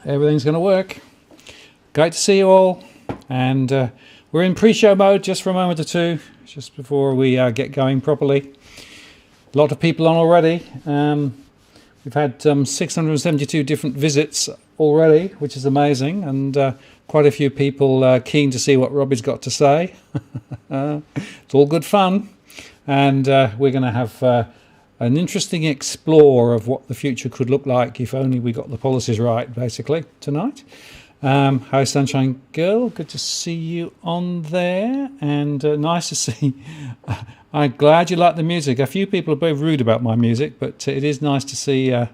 everything's going to work. Great to see you all, and we're in pre-show mode just for a moment or two, just before we get going properly. A lot of people on already. We've had 672 different visits already, which is amazing, and quite a few people keen to see what Robbie's got to say. It's all good fun, and we're going to have an interesting explore of what the future could look like if only we got the policies right, basically, tonight. Hi, Sunshine Girl. Good to see you on there, and nice to see. I'm glad you like the music. A few people are very rude about my music, but it is nice to see a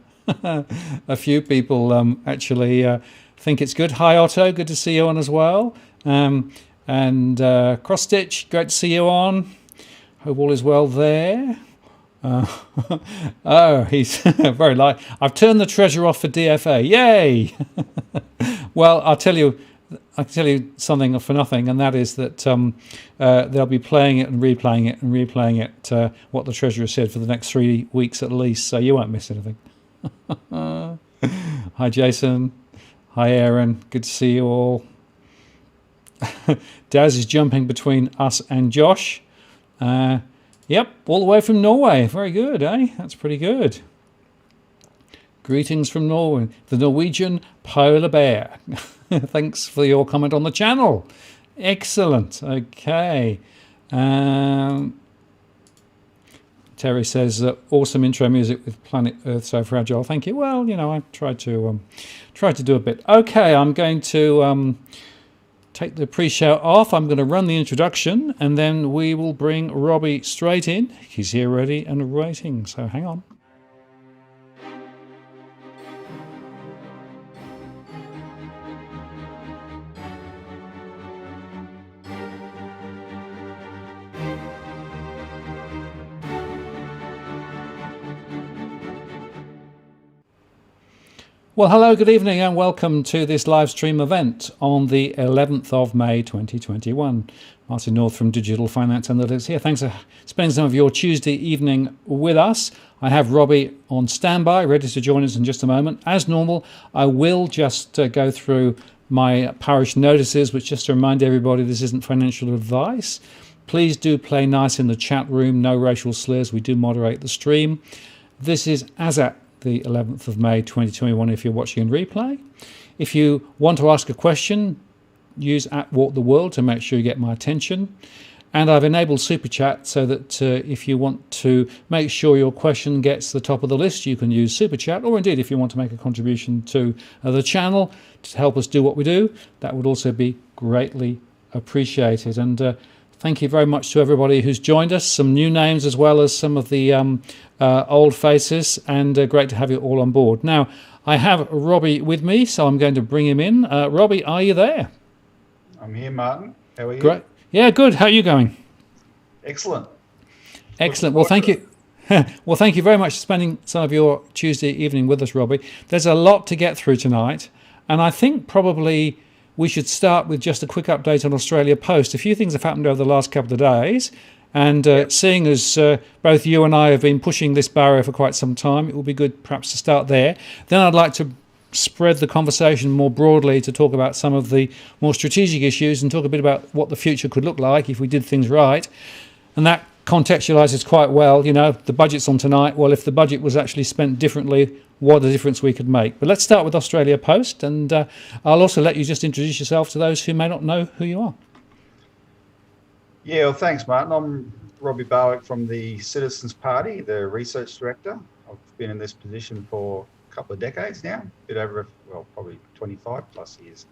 few people actually think it's good. Hi, Otto. Good to see you on as well. And Cross Stitch. Great to see you on. Hope all is well there. Oh, he's very light. I've turned the treasure off for DFA. Yay! Well, I'll tell you, I can tell you something for nothing, and that is that they'll be playing it and replaying it and replaying it, what the Treasurer said, for the next 3 weeks at least, so you won't miss anything. Hi, Jason. Hi, Aaron. Good to see you all. Daz is jumping between us and Josh. Yep, all the way from Norway. Very good, eh? That's pretty good. Greetings from Norway, the Norwegian polar bear. Thanks for your comment on the channel. Excellent. Okay. Terry says, awesome intro music with Planet Earth So Fragile. Thank you. Well, I tried to do a bit. Okay, I'm going to take the pre-show off. I'm going to run the introduction, and then we will bring Robbie straight in. He's here ready and waiting, so hang on. Well, hello, good evening, and welcome to this live stream event on the 11th of May 2021. Martin North from Digital Finance Analytics here. Thanks for spending some of your Tuesday evening with us. I have Robbie on standby, ready to join us in just a moment. As normal, I will just go through my parish notices, which, just to remind everybody, this isn't financial advice. Please do play nice in the chat room, no racial slurs. We do moderate the stream. This is as at the 11th of May 2021 if you're watching in replay. If you want to ask a question, use @WalkTheWorld to make sure you get my attention. And I've enabled Super Chat so that if you want to make sure your question gets to the top of the list, you can use Super Chat, or indeed if you want to make a contribution to the channel to help us do what we do, that would also be greatly appreciated. And thank you very much to everybody who's joined us, some new names as well as some of the old faces, and great to have you all on board. Now, I have Robbie with me, so I'm going to bring him in. Robbie, are you there? I'm here, Martin. How are you? Great. Yeah, good. How are you going? Excellent. Excellent. Well, thank you. Well, thank you very much for spending some of your Tuesday evening with us, Robbie. There's a lot to get through tonight, and I think probably we should start with just a quick update on Australia Post. A few things have happened over the last couple of days, and seeing as both you and I have been pushing this barrier for quite some time, it will be good perhaps to start there. Then I'd like to spread the conversation more broadly to talk about some of the more strategic issues and talk a bit about what the future could look like if we did things right. And that contextualises quite well, the budget's on tonight. Well, if the budget was actually spent differently, what a difference we could make. But let's start with Australia Post, and I'll also let you just introduce yourself to those who may not know who you are. Yeah, well, thanks, Martin. I'm Robbie Barwick from the Citizens Party, the research director. I've been in this position for a couple of decades now, a bit over, probably 25 plus years.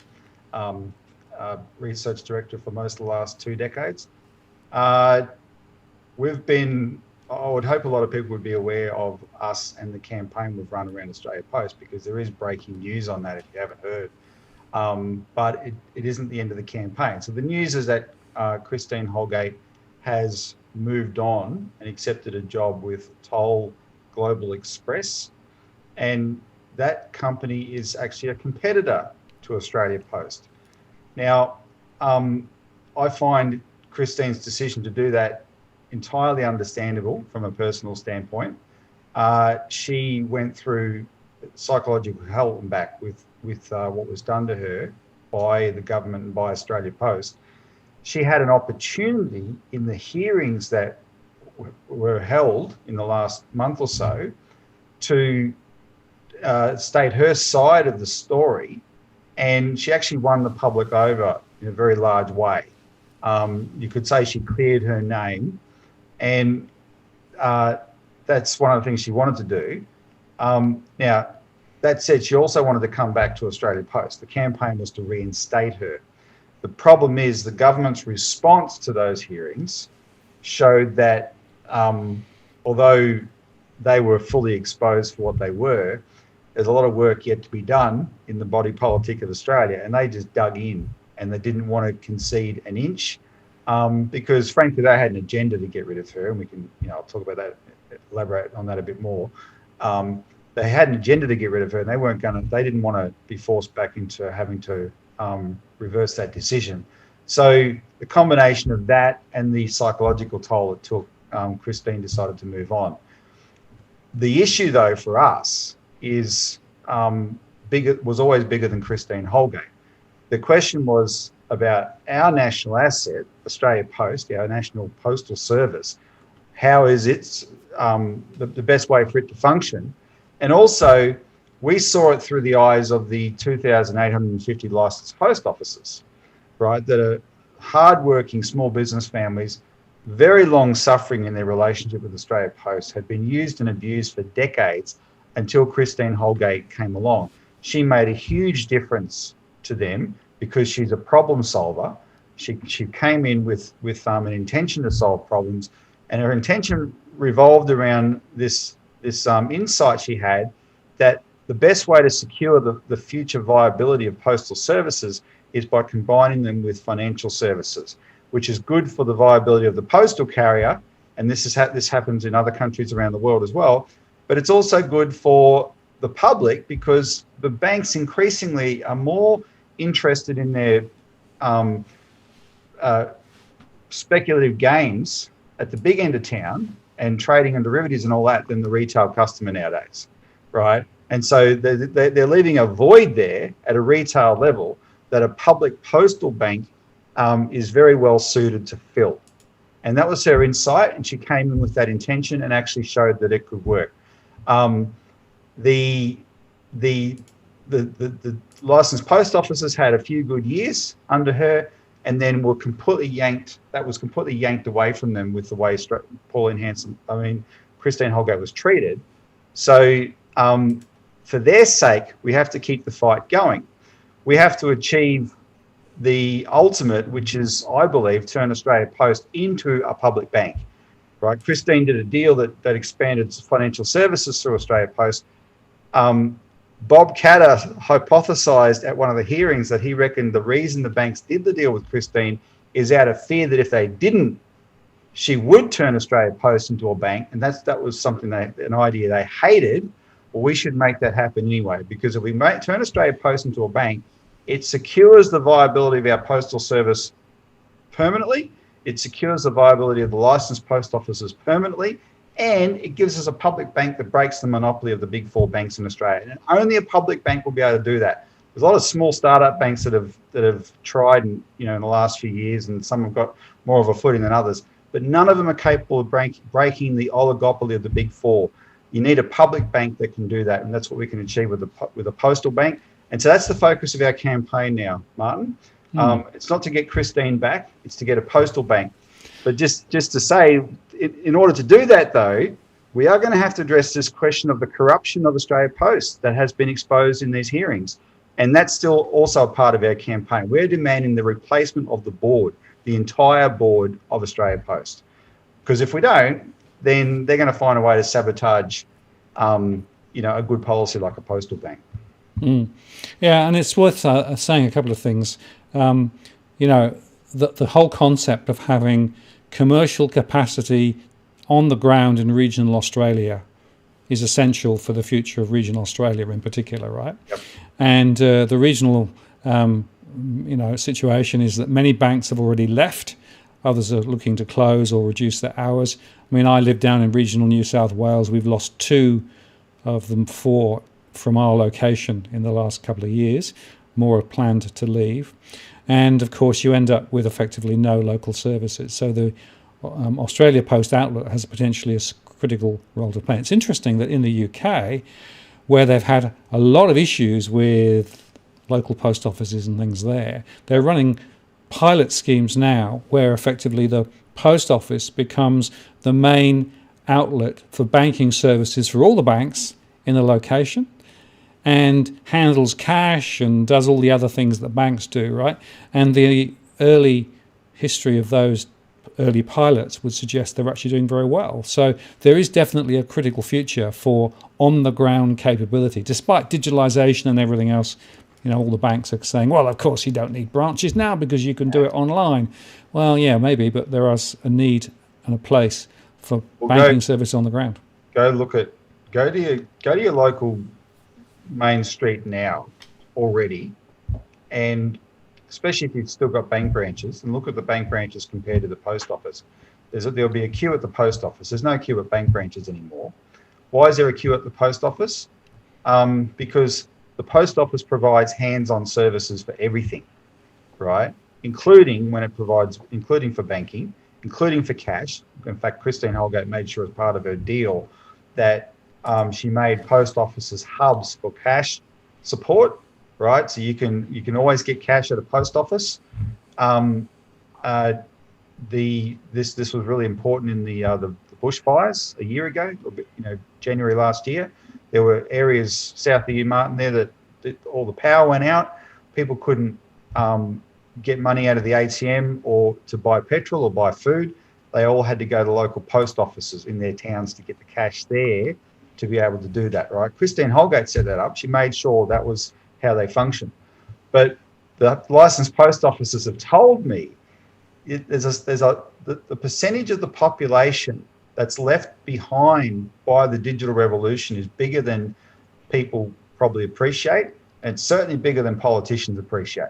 Research director for most of the last 2 decades. We've been, I would hope a lot of people would be aware of us and the campaign we've run around Australia Post, because there is breaking news on that if you haven't heard. But it isn't the end of the campaign. So the news is that Christine Holgate has moved on and accepted a job with Toll Global Express. And that company is actually a competitor to Australia Post. Now, I find Christine's decision to do that entirely understandable from a personal standpoint. She went through psychological hell and back with what was done to her by the government and by Australia Post. She had an opportunity in the hearings that were held in the last month or so to state her side of the story, and she actually won the public over in a very large way. You could say she cleared her name, and that's one of the things she wanted to do. Now, that said, she also wanted to come back to Australia Post. The campaign was to reinstate her. The problem is the government's response to those hearings showed that although they were fully exposed for what they were, there's a lot of work yet to be done in the body politic of Australia, and they just dug in and they didn't want to concede an inch because, frankly, they had an agenda to get rid of her, and we can, I'll talk about that, elaborate on that a bit more. They had an agenda to get rid of her, and they didn't want to be forced back into having to reverse that decision. So the combination of that and the psychological toll it took, Christine decided to move on. The issue, though, for us is was always bigger than Christine Holgate. The question was about our national asset, Australia Post, our national postal service. How is it the best way for it to function? And also, we saw it through the eyes of the 2,850 licensed post offices, right? That are hardworking small business families, very long suffering in their relationship with Australia Post, had been used and abused for decades until Christine Holgate came along. She made a huge difference to them because she's a problem solver. She came in with an intention to solve problems, and her intention revolved around this insight she had that the best way to secure the future viability of postal services is by combining them with financial services, which is good for the viability of the postal carrier, and this happens in other countries around the world as well, but it's also good for the public because the banks increasingly are more interested in their speculative gains at the big end of town and trading and derivatives and all that than the retail customer nowadays, right? And so they're leaving a void there at a retail level that a public postal bank is very well suited to fill. And that was her insight, and she came in with that intention and actually showed that it could work. The licensed post offices had a few good years under her, and then were completely yanked. That was completely yanked away from them with the way Christine Holgate was treated. So for their sake, we have to keep the fight going. We have to achieve the ultimate, which is, I believe, turn Australia Post into a public bank, right? Christine did a deal that expanded financial services through Australia Post. Bob Catter hypothesised at one of the hearings that he reckoned the reason the banks did the deal with Christine is out of fear that if they didn't, she would turn Australia Post into a bank, and that was something an idea they hated. Well, we should make that happen anyway, because if we turn Australia Post into a bank, it secures the viability of our postal service permanently, it secures the viability of the licensed post offices permanently, and it gives us a public bank that breaks the monopoly of the big four banks in Australia. And only a public bank will be able to do that. There's a lot of small startup banks that have tried in the last few years, and some have got more of a footing than others, but none of them are capable of breaking the oligopoly of the big four. You need a public bank that can do that, and that's what we can achieve with a postal bank. And so that's the focus of our campaign now, Martin. It's not to get Christine back, it's to get a postal bank. But just to say, in order to do that, though, we are going to have to address this question of the corruption of Australia Post that has been exposed in these hearings. And that's still also a part of our campaign. We're demanding the replacement of the board, the entire board of Australia Post. Because if we don't, then they're going to find a way to sabotage, a good policy like a postal bank. Yeah, and it's worth saying a couple of things. The whole concept of having commercial capacity on the ground in regional Australia is essential for the future of regional Australia in particular, right? Yep. And the regional, situation is that many banks have already left. Others are looking to close or reduce their hours. I mean, I live down in regional New South Wales. We've lost 2 of them 4 from our location in the last couple of years. More are planned to leave. And, of course, you end up with effectively no local services. So the Australia Post outlet has potentially a critical role to play. It's interesting that in the UK, where they've had a lot of issues with local post offices and things there, they're running pilot schemes now where effectively the post office becomes the main outlet for banking services for all the banks in the location, and handles cash and does all the other things that banks do, right? And the early history of those early pilots would suggest they're actually doing very well. So there is definitely a critical future for on-the-ground capability. Despite digitalisation and everything else, all the banks are saying, well, of course you don't need branches now because you can do it online. Well, yeah, maybe, but there is a need and a place for banking service on the ground. Go to your local main street now already and especially if you've still got bank branches, and look at the bank branches compared to the post office. There'll be a queue at the post office. There's no queue at bank branches anymore. Why is there a queue at the post office? Because the post office provides hands-on services for everything, right? Including for banking, including for cash. In fact, Christine Holgate made sure as part of her deal that she made post offices hubs for cash support, right? So you can always get cash at a post office. This was really important in the bushfires a year ago, January last year. There were areas south of you, Martin, there that all the power went out. People couldn't get money out of the ATM or to buy petrol or buy food. They all had to go to local post offices in their towns to get the cash there to be able to do that, right? Christine Holgate set that up. She made sure that was how they function. But the licensed post offices have told me the percentage of the population that's left behind by the digital revolution is bigger than people probably appreciate, and certainly bigger than politicians appreciate.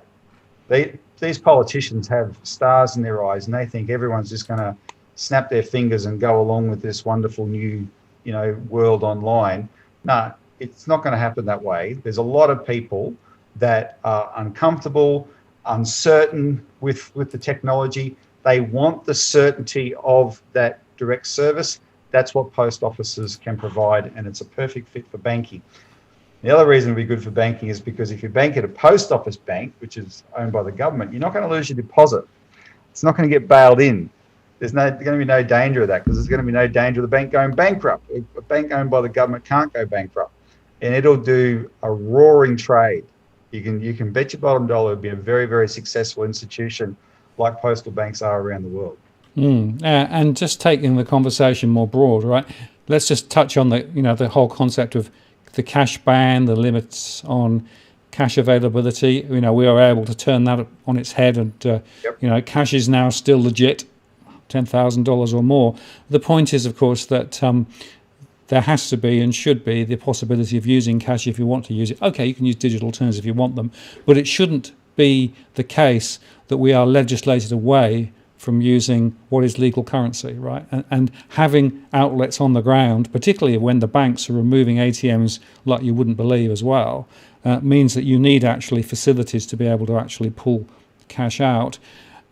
These politicians have stars in their eyes, and they think everyone's just going to snap their fingers and go along with this wonderful new, world online. No, it's not going to happen that way. There's a lot of people that are uncomfortable, uncertain with the technology. They want the certainty of that direct service. That's what post offices can provide, and it's a perfect fit for banking. The other reason it'd be good for banking is because if you bank at a post office bank, which is owned by the government, you're not going to lose your deposit. It's not going to get bailed in. There's going to be no danger of that, because there's going to be no danger of the bank going bankrupt. A bank owned by the government can't go bankrupt, and it'll do a roaring trade. You can bet your bottom dollar it'll be a very, very successful institution like postal banks are around the world. And just taking the conversation more broad, right? Let's just touch on the whole concept of the cash ban, the limits on cash availability. We are able to turn that on its head, and cash is now still legit, $10,000 or more. The point is, of course, that there has to be and should be the possibility of using cash if you want to use it. Okay, you can use digital terms if you want them, but it shouldn't be the case that we are legislated away from using what is legal currency, right? And having outlets on the ground, particularly when the banks are removing ATMs like you wouldn't believe as well, means that you need actually facilities to be able to actually pull cash out.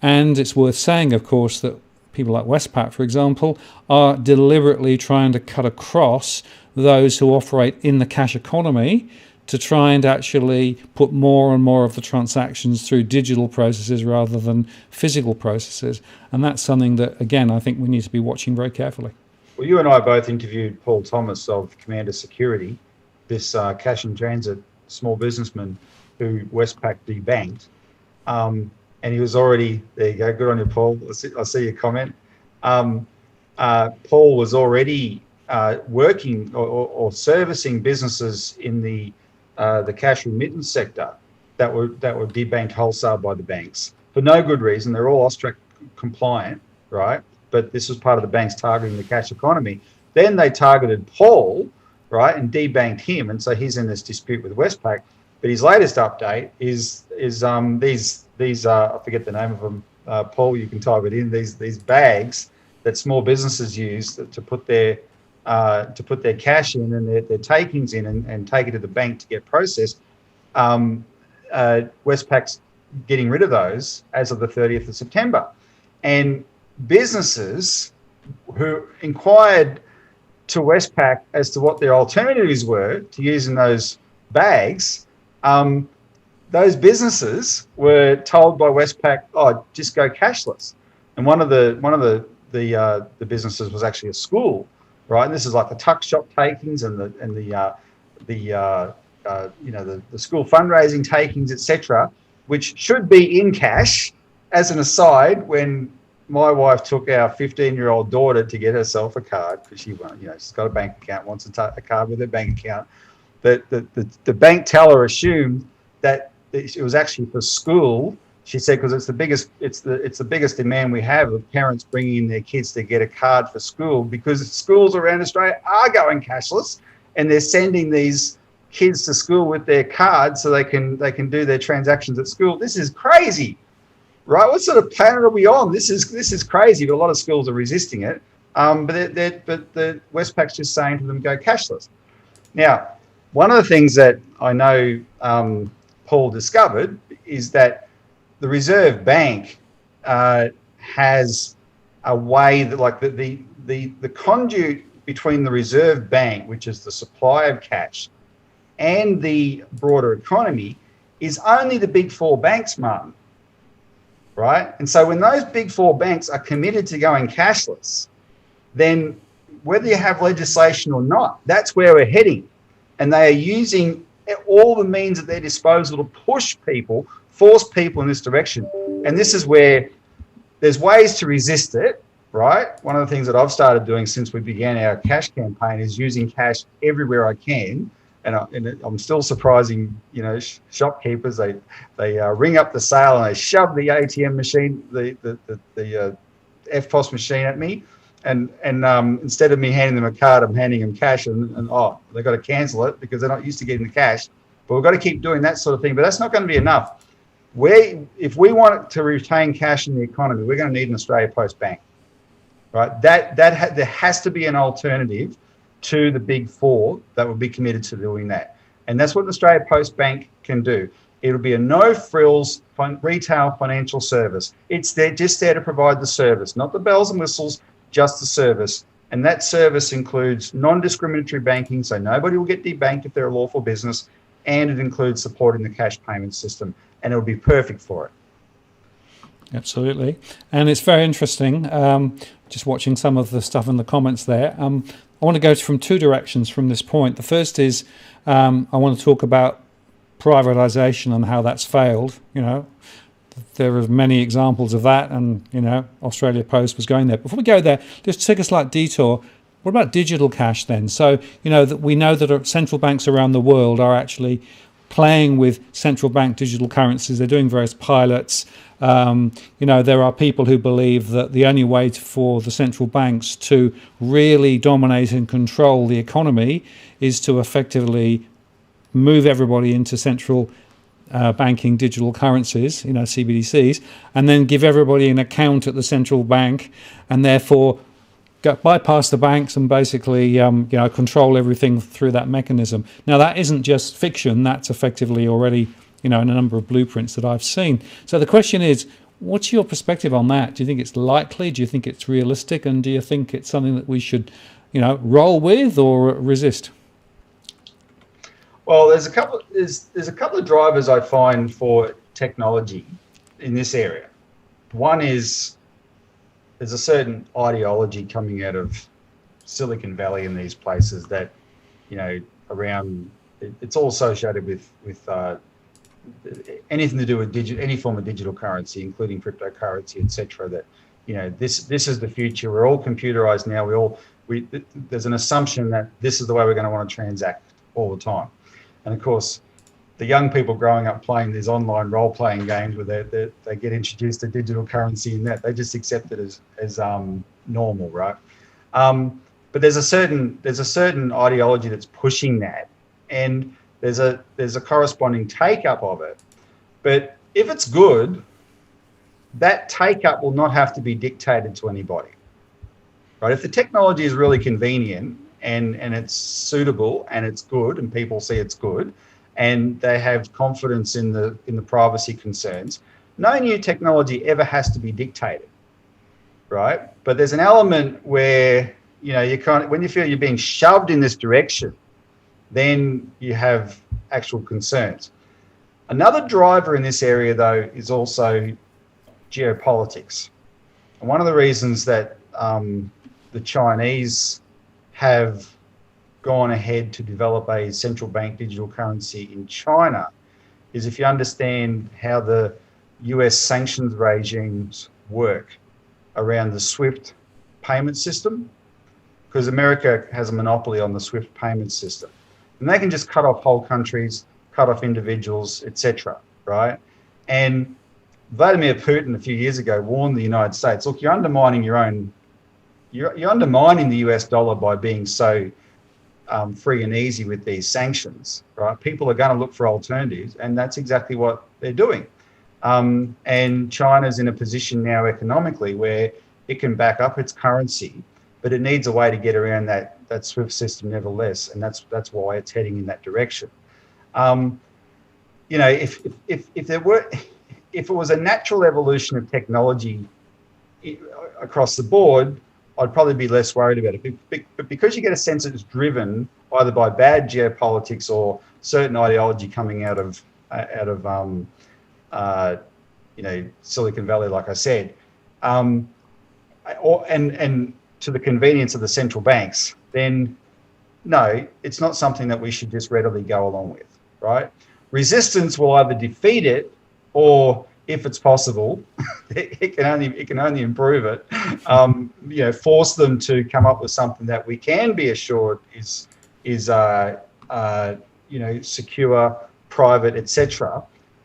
And it's worth saying, of course, that people like Westpac, for example, are deliberately trying to cut across those who operate in the cash economy to try and actually put more and more of the transactions through digital processes rather than physical processes. And that's something that, again, I think we need to be watching very carefully. Well, you and I both interviewed Paul Thomas of Commander Security, this cash in transit small businessman who Westpac debanked. And he was already, there you go, good on you, Paul. I see your comment. Paul was already working or servicing businesses in the cash remittance sector that were debanked wholesale by the banks for no good reason. They're all AUSTRAC compliant, right? But this was part of the banks targeting the cash economy. Then they targeted Paul, right, and debanked him, and so he's in this dispute with Westpac. But his latest update is these I forget the name of them. Paul, you can type it in. These bags that small businesses use to put their cash in and their takings in and take it to the bank to get processed. Westpac's getting rid of those as of the 30th of September. And businesses who inquired to Westpac as to what their alternatives were to using those bags, those businesses were told by Westpac, "Oh, just go cashless." And one of the businesses was actually a school, right? And this is like the tuck shop takings and the school fundraising takings, etc., which should be in cash. As an aside, when my wife took our 15-year-old daughter to get herself a card because she's got a bank account, wants a card with her bank account, the bank teller assumed that it was actually for school. She said because it's the biggest demand we have of parents bringing their kids to get a card for school, because schools around Australia are going cashless and they're sending these kids to school with their card so they can do their transactions at school. This is crazy, right? What sort of planet are we on? This is crazy, but a lot of schools are resisting it. But the Westpac's just saying to them, go cashless. Now, one of the things that I know Paul discovered is that the Reserve Bank has a way that, like, the conduit between the Reserve Bank, which is the supply of cash, and the broader economy, is only the big four banks, Martin. Right? And so when those big four banks are committed to going cashless, then whether you have legislation or not, that's where we're heading. And they are using all the means at their disposal to push people, force people in this direction. And this is where there's ways to resist it, right? One of the things that I've started doing since we began our cash campaign is using cash everywhere I can. And I'm still surprising, shopkeepers. They ring up the sale and they shove the ATM machine, the FPOS machine at me. And instead of me handing them a card, I'm handing them cash, and they've got to cancel it because they're not used to getting the cash. But we've got to keep doing that sort of thing. But that's not going to be enough. If we want to retain cash in the economy, we're going to need an Australia Post Bank, right? There has to be an alternative to the big four that will be committed to doing that. And that's what the Australia Post Bank can do. It'll be a no-frills retail financial service. It's just there to provide the service, not the bells and whistles, just the service. And that service includes non-discriminatory banking, so nobody will get debanked if they're a lawful business, and it includes supporting the cash payment system, and it'll be perfect for it. Absolutely. And it's very interesting, just watching some of the stuff in the comments there. I want to go from two directions from this point. The first is I want to talk about privatisation and how that's failed. There are many examples of that, and Australia Post was going there. Before we go there, just take a slight detour. What about digital cash then? So that we know that central banks around the world are actually playing with central bank digital currencies. They're doing various pilots. There are people who believe that the only way for the central banks to really dominate and control the economy is to effectively move everybody into central banking digital currencies, CBDCs, and then give everybody an account at the central bank, and therefore bypass the banks and basically control everything through that mechanism. Now, that isn't just fiction. That's effectively already in a number of blueprints that I've seen. So the question is, what's your perspective on that? Do you think it's likely? Do you think it's realistic? And do you think it's something that we should roll with or resist? Well, there's a couple of drivers I find for technology in this area. One is there's a certain ideology coming out of Silicon Valley and these places that, around, it's all associated with anything to do with any form of digital currency, including cryptocurrency, etc. That, this is the future. We're all computerized now. There's an assumption that this is the way we're going to want to transact all the time. And of course, the young people growing up playing these online role-playing games where they get introduced to digital currency and that they just accept it as normal, right? But there's a certain ideology that's pushing that, and there's a corresponding take-up of it. But if it's good, that take-up will not have to be dictated to anybody, right? If the technology is really convenient and it's suitable and it's good and people see it's good and they have confidence in the privacy concerns, no new technology ever has to be dictated, right? But there's an element where when you feel you're being shoved in this direction, then you have actual concerns. Another driver in this area, though, is also geopolitics. And one of the reasons that the Chinese have gone ahead to develop a central bank digital currency in China is if you understand how the US sanctions regimes work around the SWIFT payment system, because America has a monopoly on the SWIFT payment system. And they can just cut off whole countries, cut off individuals, etc., right? And Vladimir Putin a few years ago warned the United States, look, you're undermining the US dollar by being so free and easy with these sanctions, right? People are going to look for alternatives, and that's exactly what they're doing. And China's in a position now economically where it can back up its currency, but it needs a way to get around that SWIFT system nevertheless, and that's why it's heading in that direction. You know, if it was a natural evolution of technology across the board, I'd probably be less worried about it. But because you get a sense that it's driven either by bad geopolitics or certain ideology coming out of you know, Silicon Valley, like I said, and to the convenience of the central banks, then no, it's not something that we should just readily go along with, right? Resistance will either defeat it, or if it's possible, it can only improve it. You know, force them to come up with something that we can be assured is you know, secure, private, etc.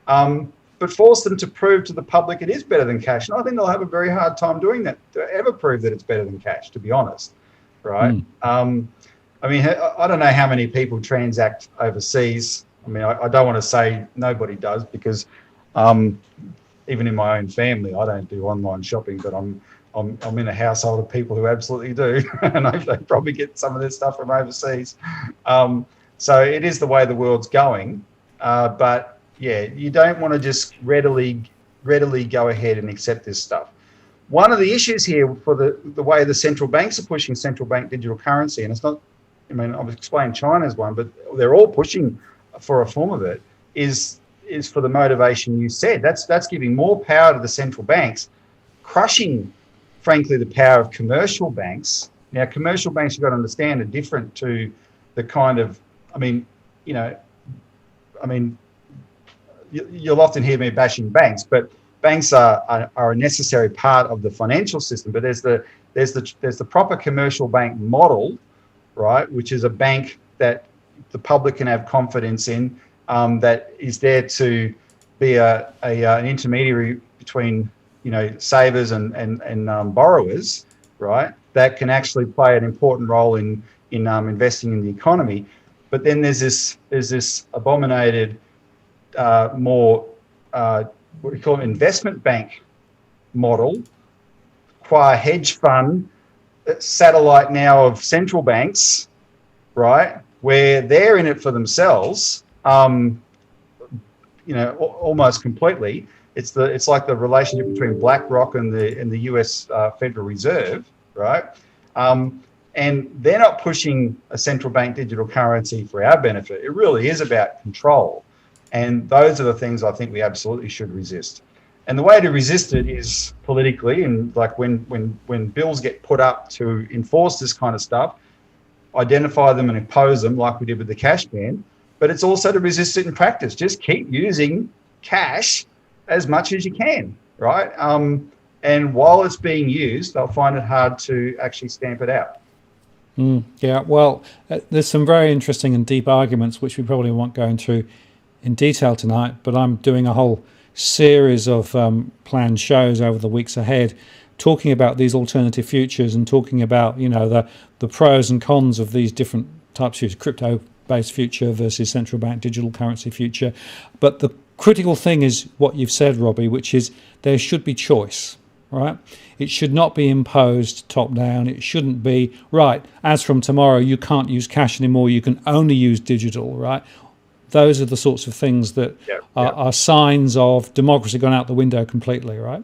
But force them to prove to the public it is better than cash. And I think they'll have a very hard time doing that, to ever prove that it's better than cash, to be honest, right? I mean, I don't know how many people transact overseas. I mean, I don't want to say nobody does, because even in my own family, I don't do online shopping, but I'm in a household of people who absolutely do, and they probably get some of their stuff from overseas. So it is the way the world's going, but yeah, you don't want to just readily go ahead and accept this stuff. One of the issues here for the way the central banks are pushing central bank digital currency, and it's not, I mean, I've explained China's one, but they're all pushing for a form of it, is for the motivation you said. That's giving more power to the central banks, crushing, frankly, the power of commercial banks. Now, commercial banks, you've got to understand, are different to the kind of, you'll often hear me bashing banks, but banks are a necessary part of the financial system. But there's the proper commercial bank model, right, which is a bank that the public can have confidence in, that is there to be an intermediary between, you know, savers and borrowers, right, that can actually play an important role in investing in the economy. But then there's this abominated more what we call an investment bank model, qua hedge fund, satellite now of central banks, right, where they're in it for themselves, you know, almost completely. It's like the relationship between BlackRock and the US Federal Reserve, right? And they're not pushing a central bank digital currency for our benefit. It really is about control. And those are the things I think we absolutely should resist. And the way to resist it is politically, and like when bills get put up to enforce this kind of stuff, identify them and impose them like we did with the cash ban. But it's also to resist it in practice. Just keep using cash as much as you can, right? And while it's being used, they'll find it hard to actually stamp it out. Yeah, well, there's some very interesting and deep arguments, which we probably won't go into in detail tonight, but I'm doing a whole series of planned shows over the weeks ahead talking about these alternative futures and talking about, you know, the pros and cons of these different types of futures, crypto-based future versus central bank digital currency future. But the critical thing is what you've said, Robbie, which is there should be choice, right? It should not be imposed top down. It shouldn't be, right, as from tomorrow, you can't use cash anymore. You can only use digital, right? Those are the sorts of things that are signs of democracy gone out the window completely, right?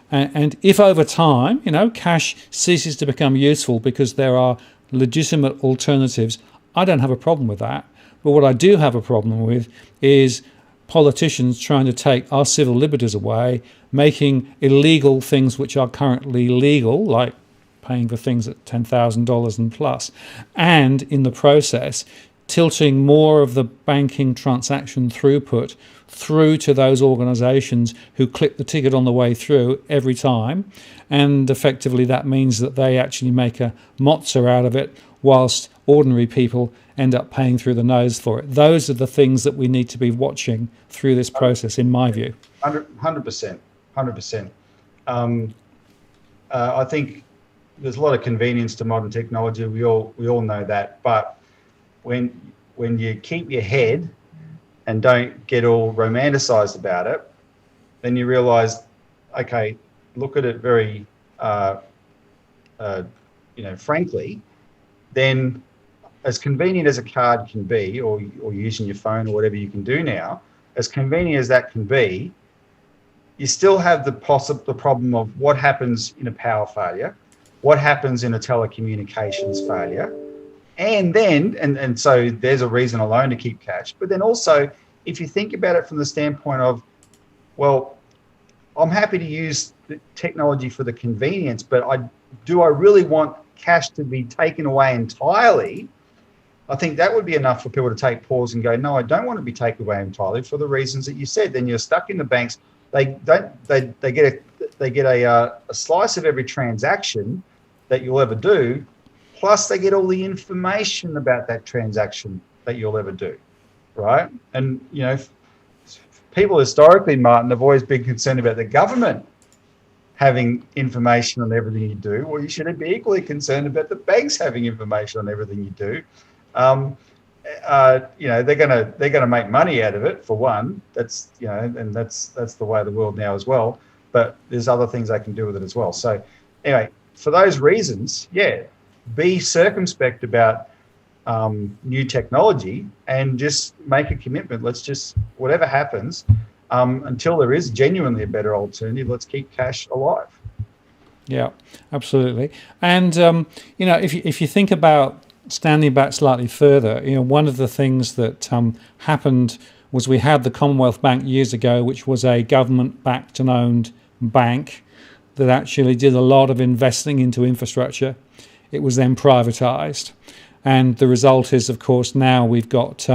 And if over time, you know, cash ceases to become useful because there are legitimate alternatives, I don't have a problem with that. But what I do have a problem with is politicians trying to take our civil liberties away, making illegal things which are currently legal, like paying for things at $10,000 and plus, and in the process tilting more of the banking transaction throughput through to those organisations who click the ticket on the way through every time. And effectively that means that they actually make a mozza out of it, whilst ordinary people end up paying through the nose for it. Those are the things that we need to be watching through this process, in my view. 100%. I think there's a lot of convenience to modern technology. We all know that, but when you keep your head and don't get all romanticized about it, then you realize, okay, look at it very, frankly, then as convenient as a card can be, or using your phone or whatever you can do now, as convenient as that can be, you still have the problem of what happens in a power failure, what happens in a telecommunications failure, and so there's a reason alone to keep cash. But then also, if you think about it from the standpoint of, well, I'm happy to use the technology for the convenience, but I really want cash to be taken away entirely? I think that would be enough for people to take pause and go, no, I don't want to be taken away entirely for the reasons that you said. Then you're stuck in the banks. They get a slice of every transaction that you'll ever do, plus they get all the information about that transaction that you'll ever do, right? And people historically, Martin, have always been concerned about the government having information on everything you do. Well, you should be equally concerned about the banks having information on everything you do. They're gonna make money out of it, for one. That's and that's the way of the world now as well. But there's other things they can do with it as well. So anyway, for those reasons, be circumspect about new technology and just make a commitment. Let's just, whatever happens, until there is genuinely a better alternative, let's keep cash alive. Yeah, absolutely. And if you think about standing back slightly further, one of the things that happened was we had the Commonwealth Bank years ago, which was a government-backed and owned bank that actually did a lot of investing into infrastructure. It was then privatised. And the result is, of course, now we've got,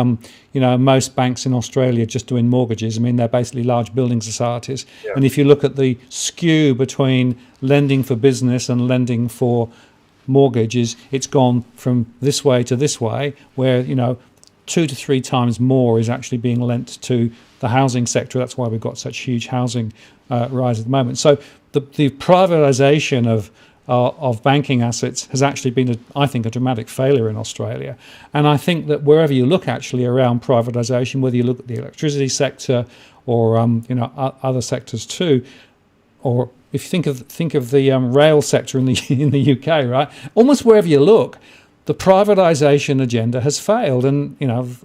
most banks in Australia just doing mortgages. I mean, they're basically large building societies. Yeah. And if you look at the skew between lending for business and lending for mortgages, it's gone from this way to this way, where 2 to 3 times more is actually being lent to the housing sector. That's why we've got such huge housing rise at the moment. So the privatisation of banking assets has actually been, I think, a dramatic failure in Australia. And I think that wherever you look actually around privatisation, whether you look at the electricity sector or other sectors too, or if you think of the rail sector in the UK, right? Almost wherever you look, the privatisation agenda has failed. And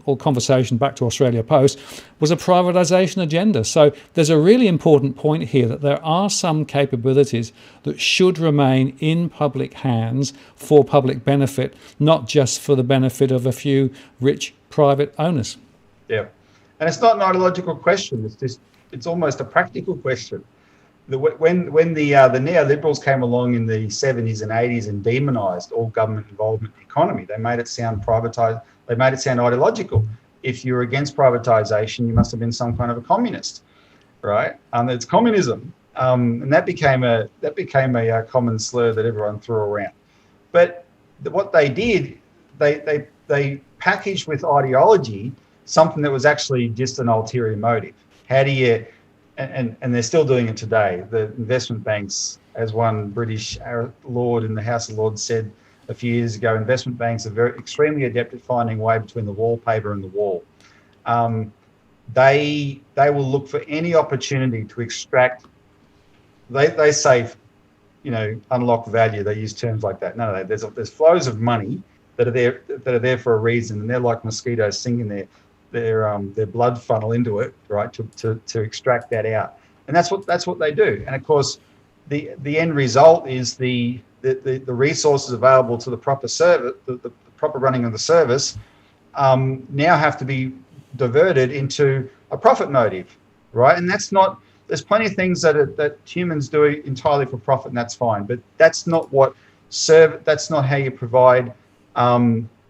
all conversation back to Australia Post was a privatisation agenda. So there's a really important point here that there are some capabilities that should remain in public hands for public benefit, not just for the benefit of a few rich private owners. Yeah, and it's not an ideological question. It's almost a practical question. When the neoliberals came along in the 70s and 80s and demonised all government involvement in the economy, they made it sound privatised. They made it sound ideological. If you're against privatisation, you must have been some kind of a communist, right? It's communism, and that became a common slur that everyone threw around. But what they did, they packaged with ideology something that was actually just an ulterior motive. How do you and they're still doing it today. The investment banks, as one British lord in the House of Lords said a few years ago, investment banks are extremely adept at finding a way between the wallpaper and the wall. They will look for any opportunity to extract. They say, unlock value. They use terms like that. No, there's flows of money that are there for a reason, and they're like mosquitoes singing their blood funnel into it, right, to extract that out. And that's what they do. And of course, the end result is the resources available to the proper service, the proper running of the service, now have to be diverted into a profit motive, right? And that's not. There's plenty of things that humans do entirely for profit, and that's fine. But that's not that's not how you provide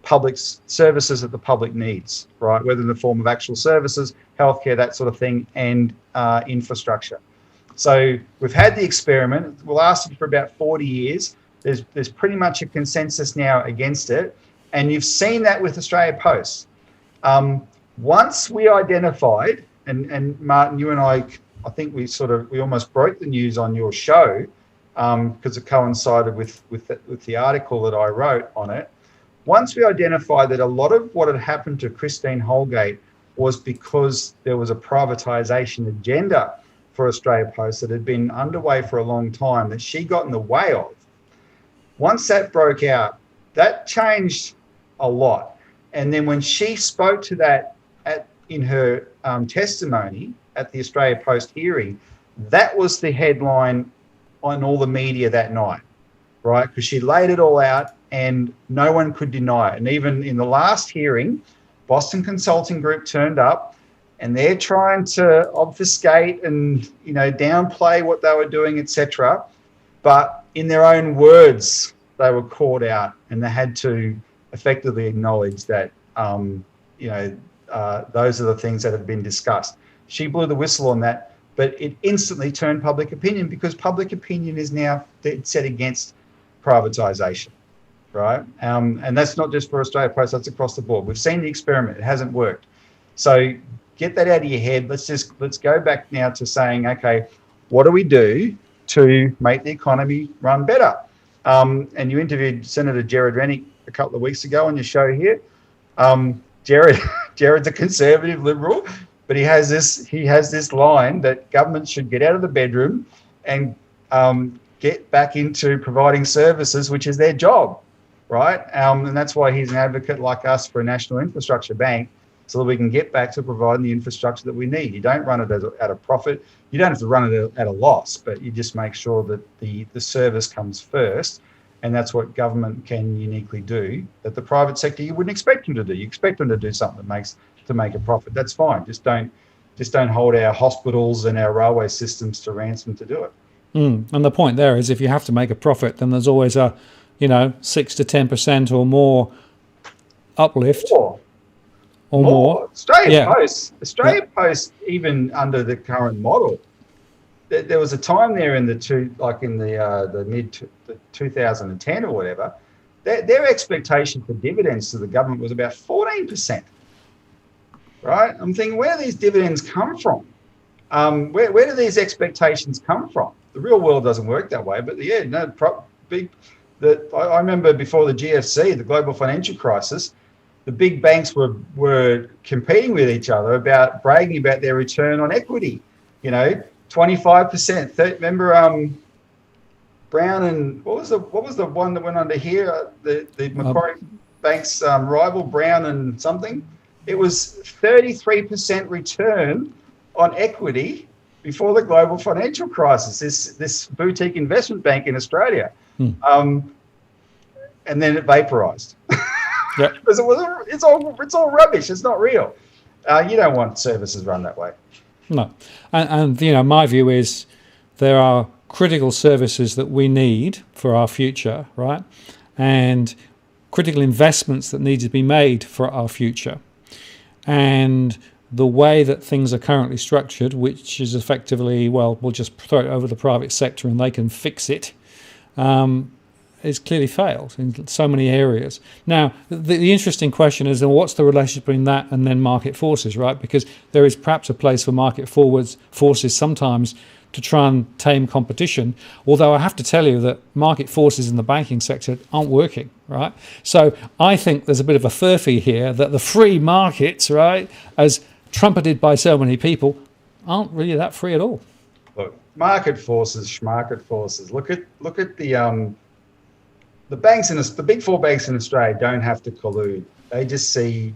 public services that the public needs, right? Whether in the form of actual services, healthcare, that sort of thing, and infrastructure. So we've had the experiment. We'll last it for about 40 years. There's pretty much a consensus now against it, and you've seen that with Australia Post. Once we identified, and Martin, you and I think we almost broke the news on your show because it coincided with the article that I wrote on it. once we identified that a lot of what had happened to Christine Holgate was because there was a privatisation agenda for Australia Post that had been underway for a long time that she got in the way of. Once that broke out, that changed a lot. And then when she spoke to that in her testimony at the Australia Post hearing, that was the headline on all the media that night, right? Because she laid it all out and no one could deny it. And even in the last hearing, Boston Consulting Group turned up and they're trying to obfuscate and, you know, downplay what they were doing, etc. But in their own words, they were caught out and they had to effectively acknowledge that, those are the things that have been discussed. She blew the whistle on that, but it instantly turned public opinion because public opinion is now set against privatisation, right? And that's not just for Australia Post, that's across the board. We've seen the experiment, it hasn't worked. So get that out of your head. Let's go back now to saying, okay, what do we do to make the economy run better? And you interviewed Senator Jared Rennick a couple of weeks ago on your show here. Jared's a conservative liberal, but he has this line that government should get out of the bedroom and get back into providing services, which is their job, right? And that's why he's an advocate like us for a national infrastructure bank, so that we can get back to providing the infrastructure that we need. You don't run it at a profit. You don't have to run it at a loss, but you just make sure that the service comes first. And that's what government can uniquely do that the private sector you wouldn't expect them to do. You expect them to do something to make a profit. That's fine. Just don't hold our hospitals and our railway systems to ransom to do it. And the point there is, if you have to make a profit, then there's always a 6 to 10% or more uplift. Or more. Australia Post, even under the current model, there was a time there in the mid 2010 or whatever, their expectation for dividends to the government was about 14%. Right? I'm thinking, where do these dividends come from? Where do these expectations come from? The real world doesn't work that way, but I remember before the GFC, the global financial crisis, the big banks were competing with each other about bragging about their return on equity. 25%. Remember Brown and what was the one that went under here? The Macquarie Bank's rival, Brown and something. It was 33% return on equity before the global financial crisis. This boutique investment bank in Australia, and then it vaporised. Yep. Because it's all rubbish. It's not real. You don't want services run that way. No, and my view is there are critical services that we need for our future, right? And critical investments that need to be made for our future. And the way that things are currently structured, which is effectively, we'll just throw it over the private sector and they can fix it, is clearly failed in so many areas. Now, the interesting question is, then what's the relationship between that and then market forces, right? Because there is perhaps a place for market forces sometimes to try and tame competition, although I have to tell you that market forces in the banking sector aren't working, right? So I think there's a bit of a furphy here that the free markets, right, as trumpeted by so many people, aren't really that free at all. Look, market forces, schmarket forces. Look at the banks the big four banks in Australia don't have to collude. They just see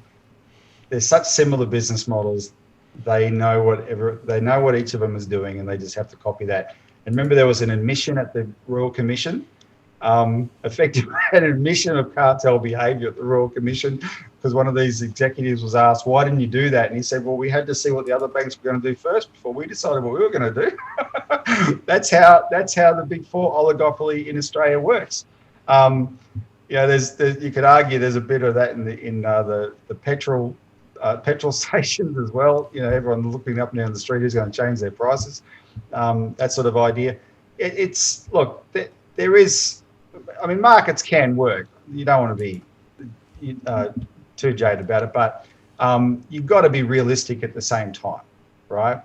there's such similar business models. They know what each of them is doing, and they just have to copy that. And remember, there was an admission at the Royal Commission, effectively an admission of cartel behaviour at the Royal Commission, because one of these executives was asked, "Why didn't you do that?" And he said, "Well, we had to see what the other banks were going to do first before we decided what we were going to do." That's how the big four oligopoly in Australia works. You could argue there's a bit of that in the petrol stations as well. Everyone looking up and down the street who's going to change their prices. That sort of idea. Markets can work. You don't want to be too jaded about it, but you've got to be realistic at the same time, right?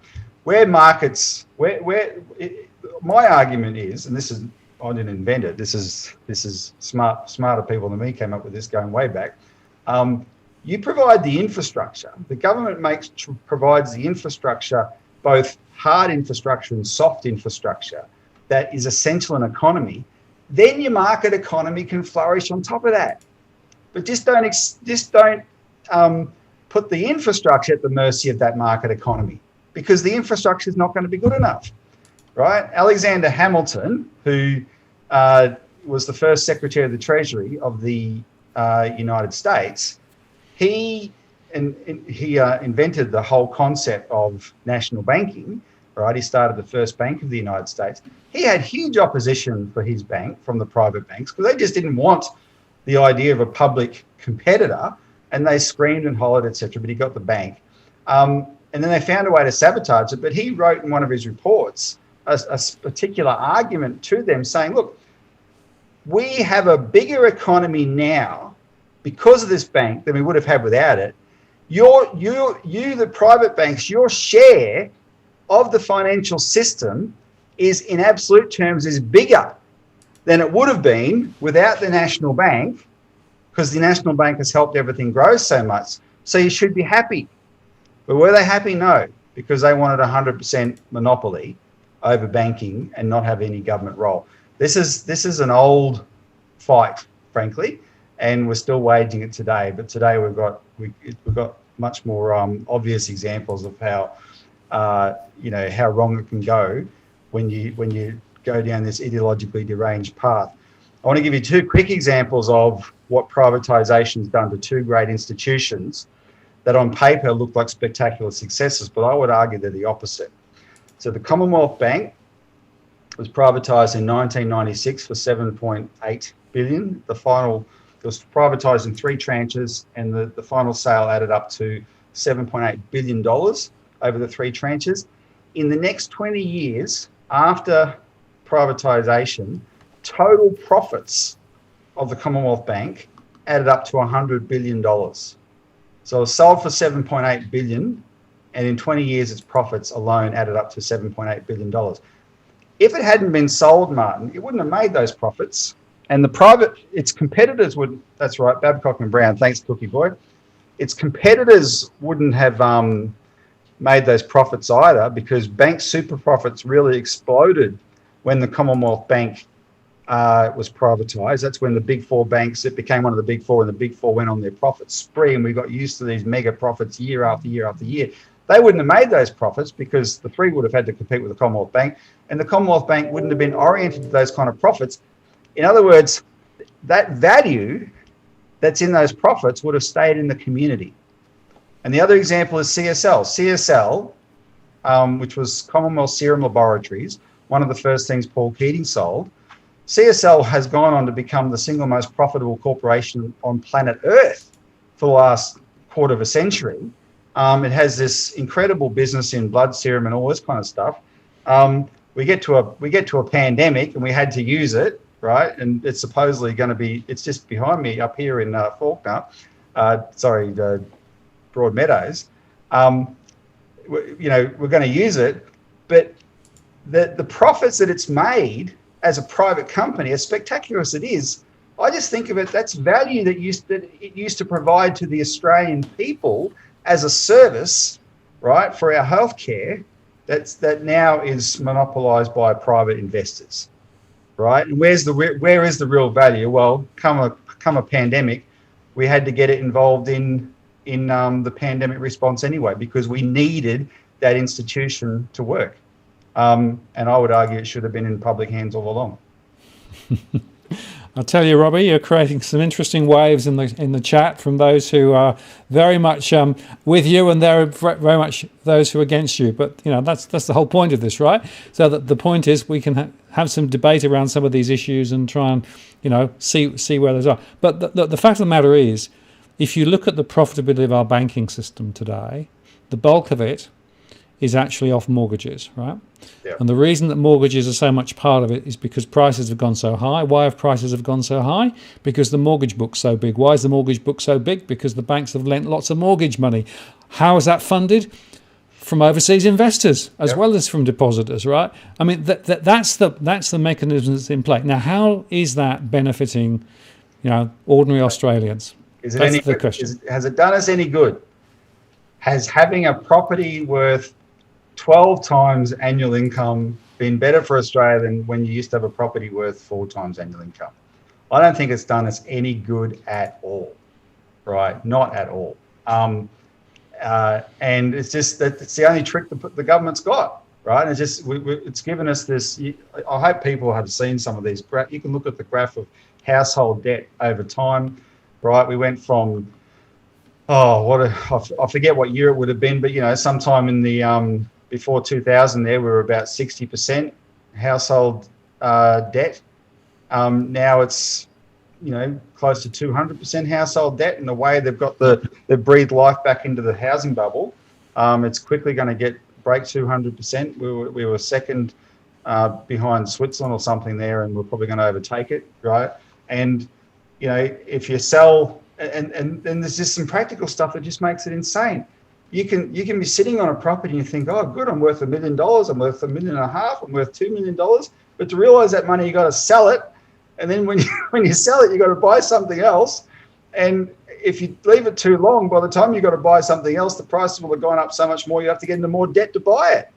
My argument is, and this is I didn't invent it. This is smarter people than me came up with this going way back. You provide the infrastructure. The government provides the infrastructure, both hard infrastructure and soft infrastructure, that is essential in an economy. Then your market economy can flourish on top of that. But just don't put the infrastructure at the mercy of that market economy, because the infrastructure is not going to be good enough, right? Alexander Hamilton, who was the first Secretary of the Treasury of the United States, he invented the whole concept of national banking, right? He started the first bank of the United States. He had huge opposition for his bank from the private banks because they just didn't want the idea of a public competitor, and they screamed and hollered, etc. But he got the bank. And then they found a way to sabotage it. But he wrote in one of his reports a particular argument to them saying, look, we have a bigger economy now because of this bank than we would have had without it. You, the private banks, your share of the financial system is, in absolute terms, is bigger than it would have been without the National Bank, because the National Bank has helped everything grow so much. So you should be happy. But were they happy? No, because they wanted 100% monopoly over banking and not have any government role. This is an old fight, frankly, and we're still waging it today. But today we've got much more obvious examples of how how wrong it can go when you go down this ideologically deranged path. I want to give you two quick examples of what privatisation's done to two great institutions that on paper look like spectacular successes, but I would argue they're the opposite. So the Commonwealth Bank was privatised in 1996 for $7.8 billion. It was privatised in three tranches, and the final sale added up to $7.8 billion over the three tranches. In the next 20 years after privatisation, total profits of the Commonwealth Bank added up to $100 billion. So it was sold for $7.8 billion, and in 20 years its profits alone added up to $7.8 billion. If it hadn't been sold, Martin, it wouldn't have made those profits. And its competitors would, that's right, Babcock and Brown, thanks Cookie Boy. Its competitors wouldn't have made those profits either, because bank super profits really exploded when the Commonwealth Bank was privatised. That's when the big four banks, it became one of the big four, and the big four went on their profit spree, and we got used to these mega profits year after year after year. They wouldn't have made those profits because the three would have had to compete with the Commonwealth Bank, and the Commonwealth Bank wouldn't have been oriented to those kind of profits. In other words, that value that's in those profits would have stayed in the community. And the other example is CSL. CSL, which was Commonwealth Serum Laboratories, one of the first things Paul Keating sold. CSL has gone on to become the single most profitable corporation on planet Earth for the last quarter of a century. It has this incredible business in blood serum and all this kind of stuff. We get to a pandemic and we had to use it, right? And it's supposedly going to be, it's just behind me up here in Faulkner, Broadmeadows. We're going to use it, but the profits that it's made as a private company, as spectacular as it is, I just think of it, that's value that it used to provide to the Australian people as a service, right, for our healthcare, that now is monopolised by private investors, right? And where is the real value? Well, come a pandemic, we had to get it involved in the pandemic response anyway, because we needed that institution to work. And I would argue it should have been in public hands all along. I'll tell you, Robbie, you're creating some interesting waves in the chat from those who are very much with you, and there are very much those who are against you. But that's the whole point of this, right? So that the point is we can have some debate around some of these issues and try and see where those are. But the fact of the matter is, if you look at the profitability of our banking system today, the bulk of it is actually off mortgages, right? Yeah. And the reason that mortgages are so much part of it is because prices have gone so high. Why have prices gone so high? Because the mortgage book's so big. Why is the mortgage book so big? Because the banks have lent lots of mortgage money. How is that funded? from overseas investors as Yep. well as from depositors, right? I mean, that's the mechanism that's in play. Now, how is that benefiting, ordinary Australians? Is it That's any the good? question. Has it done us any good? Has having a property worth 12 times annual income been better for Australia than when you used to have a property worth 4 times annual income? I don't think it's done us any good at all, right? Not at all. And it's just that it's the only trick the government's got, right? And it's just it's given us this. I hope people have seen some of these. You can look at the graph of household debt over time, right? We went from I forget what year it would have been, but sometime in the before 2000, we were about 60% household debt. Now it's close to 200% household debt. In a way, they've breathed life back into the housing bubble. It's quickly going to break 200%. We were second behind Switzerland or something there, and we're probably going to overtake it, right? And if you sell, and there's just some practical stuff that just makes it insane. You can be sitting on a property and you think, oh, good, I'm worth $1 million, I'm worth $1.5 million, I'm worth $2 million. But to realise that money, you got to sell it. And then when you sell it, you got to buy something else. And if you leave it too long, by the time you got to buy something else, the prices will have gone up so much more. You have to get into more debt to buy it,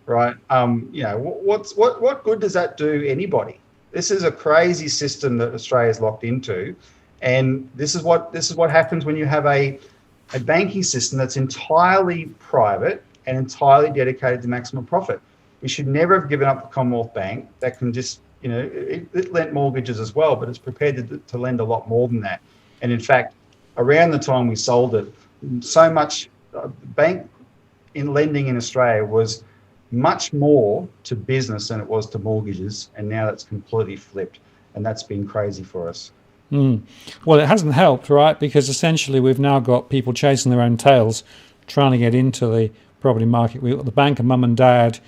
right? What good does that do anybody? This is a crazy system that Australia's locked into, and this is what happens when you have a banking system that's entirely private and entirely dedicated to maximum profit. We should never have given up the Commonwealth Bank that can just it lent mortgages as well, but it's prepared to lend a lot more than that. And in fact, around the time we sold it, so much bank in lending in Australia was much more to business than it was to mortgages. And now that's completely flipped. And that's been crazy for us. Well, it hasn't helped, right? Because essentially we've now got people chasing their own tails, trying to get into the property market. We've got the bank of mum and dad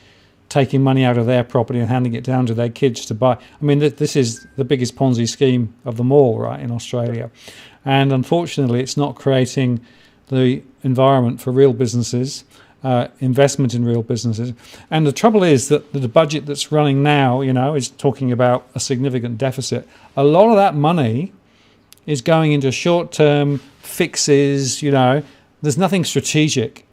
taking money out of their property and handing it down to their kids to buy. I mean, this is the biggest Ponzi scheme of them all, right, in Australia. And unfortunately, it's not creating the environment for real businesses, investment in real businesses. And the trouble is that the budget that's running now, is talking about a significant deficit. A lot of that money is going into short-term fixes, There's nothing strategic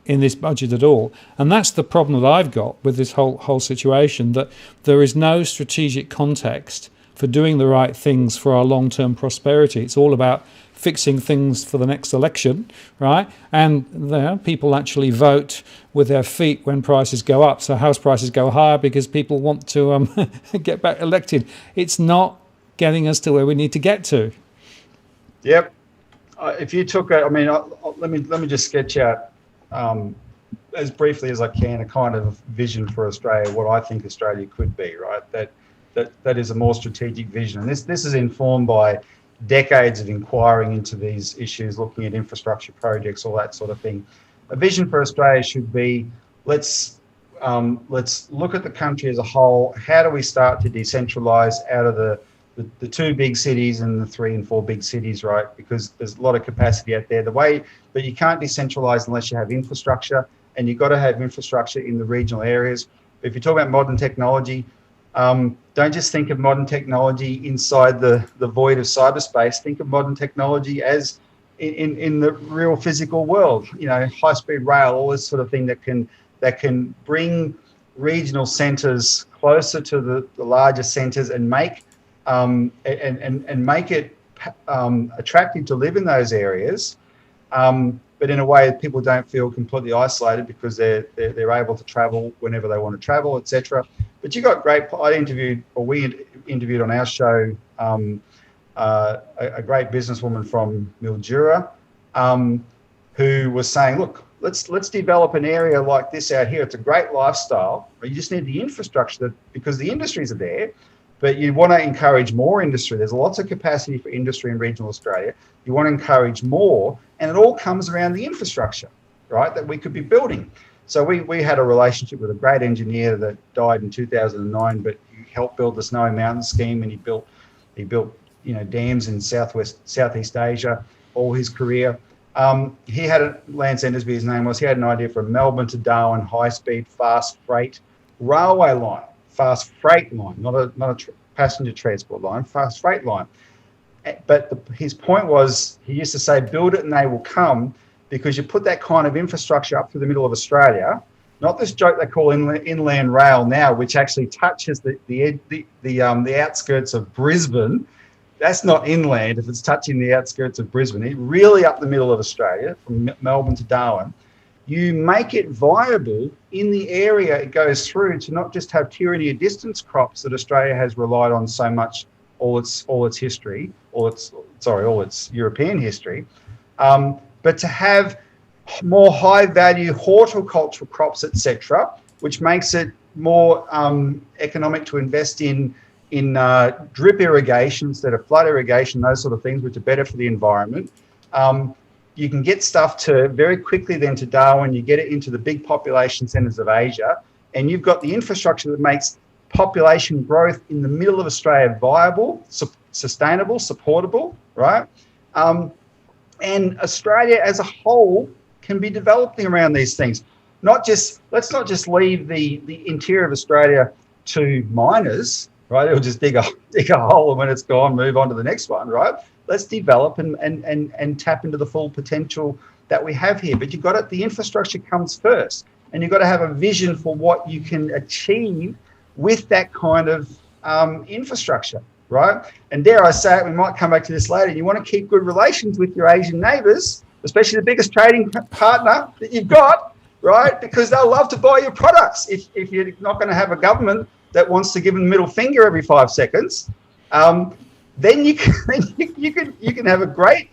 in this budget at all. And that's the problem that I've got with this whole situation, that there is no strategic context for doing the right things for our long-term prosperity. It's all about fixing things for the next election, right? And people actually vote with their feet when prices go up. So house prices go higher because people want to get back elected. It's not getting us to where we need to get to. Yep. If you took let me just sketch out as briefly as I can a kind of vision for Australia, what I think Australia could be, right? That is a more strategic vision. And this is informed by decades of inquiring into these issues, looking at infrastructure projects, all that sort of thing. A vision for Australia should be, let's look at the country as a whole. How do we start to decentralise out of the 2 big cities and the 3 and 4 big cities, right? Because there's a lot of capacity out there. But you can't decentralise unless you have infrastructure, and you've got to have infrastructure in the regional areas. If you talk about modern technology, don't just think of modern technology inside the void of cyberspace. Think of modern technology as in the real physical world. High-speed rail, all this sort of thing that can bring regional centres closer to the larger centres and make make it attractive to live in those areas, but in a way that people don't feel completely isolated because they're able to travel whenever they want to travel, etc. But you got we interviewed on our show a great businesswoman from Mildura who was saying, look, let's develop an area like this out here. It's a great lifestyle, but you just need the infrastructure because the industries are there. But you want to encourage more industry. There's lots of capacity for industry in regional Australia. You want to encourage more, and it all comes around the infrastructure, right, that we could be building. So we had a relationship with a great engineer that died in 2009, but he helped build the Snowy Mountain scheme, and he built dams in Southeast Asia all his career. He had Lance Endersby, his name was. He had an idea for a Melbourne to Darwin high-speed, fast freight railway line, fast freight line, not a passenger transport line, fast freight line. But his point was, he used to say, build it and they will come, because you put that kind of infrastructure up through the middle of Australia, not this joke they call inland rail now, which actually touches the outskirts of Brisbane. That's not inland if it's touching the outskirts of Brisbane. It's really up the middle of Australia, from Melbourne to Darwin. You make it viable in the area it goes through, to not just have tyranny of distance crops that Australia has relied on so much all its history, all its European history, but to have more high-value horticultural crops, etc., which makes it more economic to invest in drip irrigation instead of flood irrigation, those sort of things, which are better for the environment. You can get stuff to very quickly then to Darwin. You get it into the big population centres of Asia, and you've got the infrastructure that makes population growth in the middle of Australia viable, sustainable, supportable, right? And Australia as a whole can be developing around these things. Let's not just leave the interior of Australia to miners, right? It'll just dig a hole, and when it's gone, move on to the next one, right? Let's develop and tap into the full potential that we have here. But the infrastructure comes first, and you've got to have a vision for what you can achieve with that kind of infrastructure, right? And dare I say it, we might come back to this later, you want to keep good relations with your Asian neighbours, especially the biggest trading partner that you've got, right? Because they'll love to buy your products. If you're not going to have a government that wants to give them the middle finger every 5 seconds, then you can have a great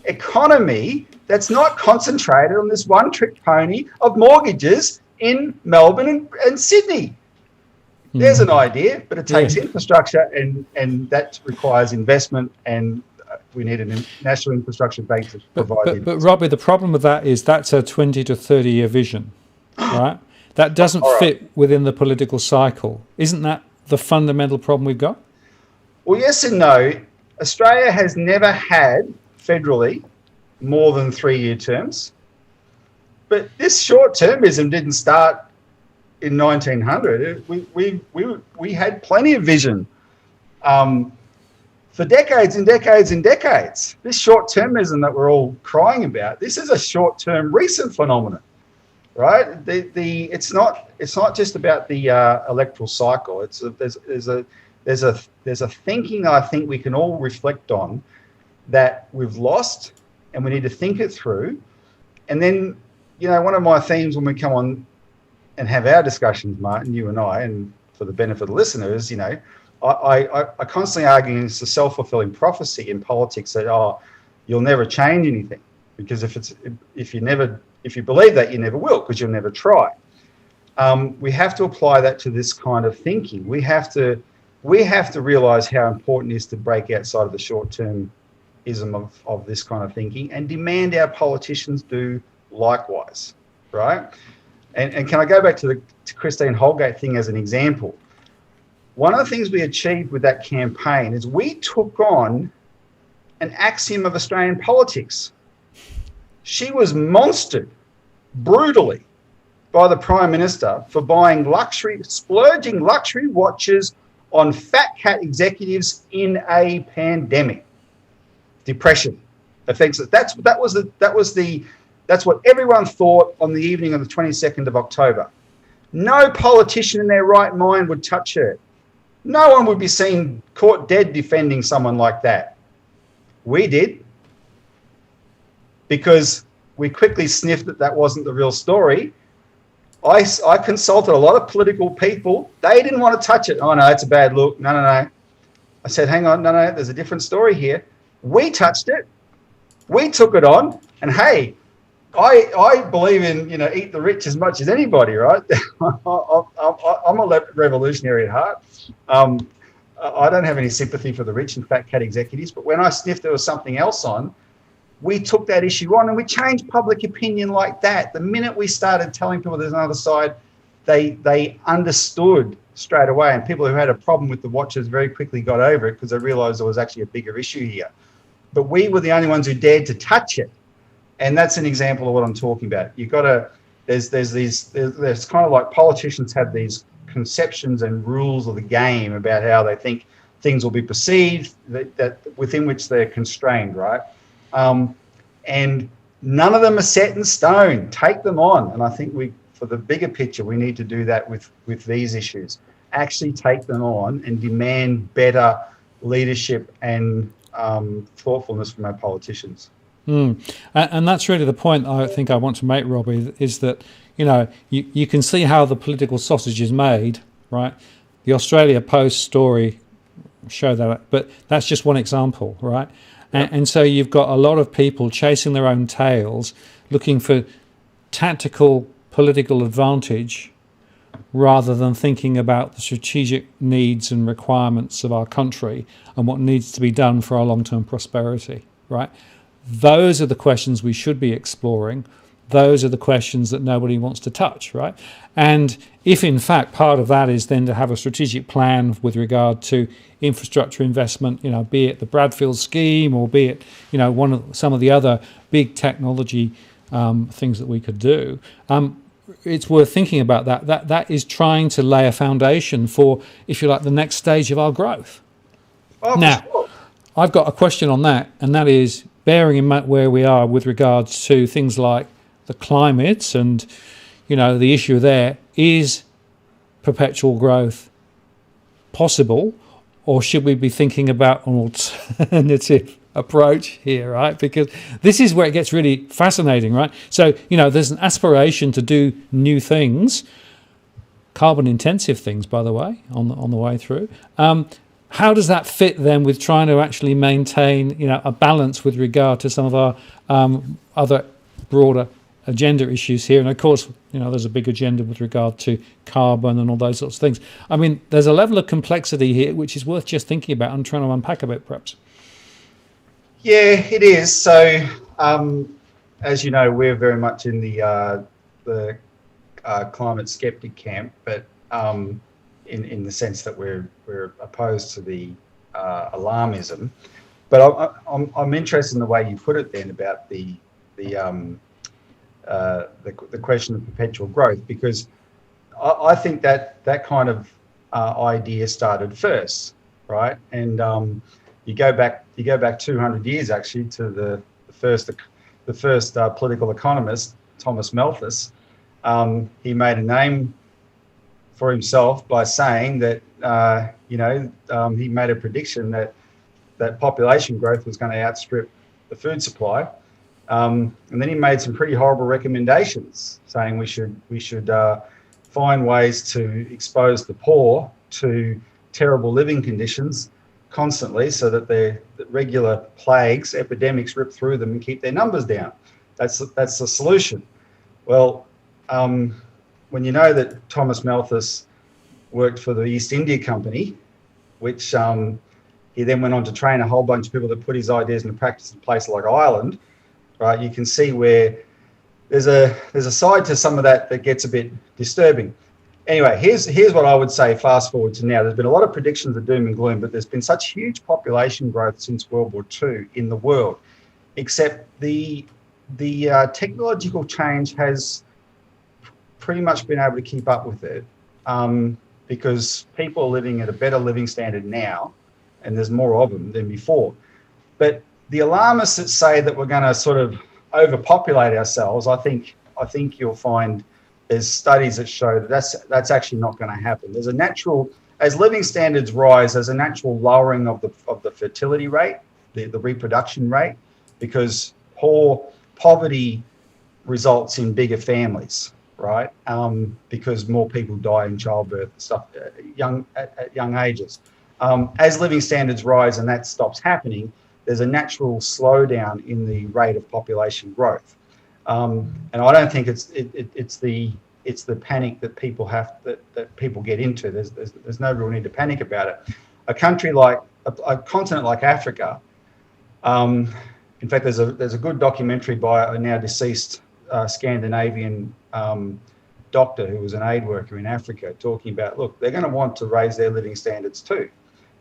economy that's not concentrated on this one-trick pony of mortgages in Melbourne and Sydney. There's an idea, but it takes infrastructure, and that requires investment, and we need a national infrastructure bank to provide. But Robbie, the problem with that is that's a 20 to 30 year vision, right? That doesn't fit within the political cycle. Isn't that the fundamental problem we've got? Well, yes and no. Australia has never had federally more than 3-year terms, but this short-termism didn't start in 1900. We had plenty of vision for decades and decades and decades. This short-termism that we're all crying about, this is a short-term recent phenomenon, right? It's not just about the electoral cycle. There's a thinking that I think we can all reflect on that we've lost, and we need to think it through. And then, one of my themes when we come on and have our discussions, Martin, you and I, and for the benefit of the listeners, I constantly argue against the self-fulfilling prophecy in politics that, you'll never change anything, because if you believe that, you never will, because you'll never try. We have to apply that to this kind of thinking. We have to realise how important it is to break outside of the short-termism of this kind of thinking, and demand our politicians do likewise, right? And can I go back to Christine Holgate thing as an example? One of the things we achieved with that campaign is we took on an axiom of Australian politics. She was monstered brutally by the Prime Minister for buying splurging luxury watches on fat cat executives in a pandemic. Depression affects it. That's what everyone thought on the evening of the 22nd of October. No politician in their right mind would touch her. No one would be seen caught dead defending someone like that. We did, because we quickly sniffed that wasn't the real story. I consulted a lot of political people. They didn't want to touch it. Oh, no, it's a bad look. No. I said, hang on, no, there's a different story here. We touched it. We took it on. And hey, I believe in, eat the rich as much as anybody, right? I'm a revolutionary at heart. I don't have any sympathy for the rich and fat cat executives, but when I sniffed there was something else on, we took that issue on, and we changed public opinion like that. The minute we started telling people there's another side, they understood straight away, and people who had a problem with the watches very quickly got over it because they realised there was actually a bigger issue here. But we were the only ones who dared to touch it. And that's an example of what I'm talking about. You've got to, there's kind of like politicians have these conceptions and rules of the game about how they think things will be perceived, that within which they're constrained, right? And none of them are set in stone. Take them on. And I think for the bigger picture, we need to do that with these issues. Actually take them on and demand better leadership and thoughtfulness from our politicians. And that's really the point I think I want to make, Robbie, is that, you can see how the political sausage is made, right? The Australia Post story show that, but that's just one example, right? And so you've got a lot of people chasing their own tails, looking for tactical political advantage rather than thinking about the strategic needs and requirements of our country and what needs to be done for our long-term prosperity, right? Those are the questions we should be exploring. Those are the questions that nobody wants to touch, right? And if in fact part of that is then to have a strategic plan with regard to infrastructure investment, be it the Bradfield scheme or be it, some of the other big technology things that we could do, it's worth thinking about that. That is trying to lay a foundation for, if you like, the next stage of our growth. Oh, now, sure. I've got a question on that, and that is bearing in mind where we are with regards to things like the climate and, the issue there, is perpetual growth possible, or should we be thinking about an alternative approach here, right? Because this is where it gets really fascinating, right? So, there's an aspiration to do new things, carbon intensive things, by the way, on the way through. How does that fit then with trying to actually maintain, a balance with regard to some of our other broader agenda issues here? And of course, there's a big agenda with regard to carbon and all those sorts of things. I mean, there's a level of complexity here which is worth just thinking about and trying to unpack a bit, perhaps. Yeah, it is. So, as you know, we're very much in the climate skeptic camp, but in the sense that we're opposed to the alarmism. But I'm interested in the way you put it then about the question of perpetual growth, because I think that kind of idea started first, right? And you go back 200 years actually to the first political economist, Thomas Malthus. He made a name for himself by saying that he made a prediction that population growth was going to outstrip the food supply. And then he made some pretty horrible recommendations, saying we should find ways to expose the poor to terrible living conditions constantly, so that the regular plagues, epidemics, rip through them and keep their numbers down. That's the solution. Well, when you know that Thomas Malthus worked for the East India Company, which he then went on to train a whole bunch of people that put his ideas into practice in a place like Ireland, right? You can see where there's a side to some of that gets a bit disturbing. Anyway, here's what I would say. Fast forward to now, there's been a lot of predictions of doom and gloom, but there's been such huge population growth since World War II in the world, except the technological change has pretty much been able to keep up with it, because people are living at a better living standard now, and there's more of them than before. But the alarmists that say that we're going to sort of overpopulate ourselves, I think you'll find there's studies that show that that's actually not going to happen. There's a natural, as living standards rise, there's a natural lowering of the fertility rate, the reproduction rate, because poverty results in bigger families, right? Because more people die in childbirth and stuff at young ages. As living standards rise and that stops happening, there's a natural slowdown in the rate of population growth. And I don't think it's the panic that people that people get into. There's no real need to panic about it. A country like a continent like Africa. In fact, there's a good documentary by a now deceased Scandinavian doctor who was an aid worker in Africa, talking about, look, they're going to want to raise their living standards too.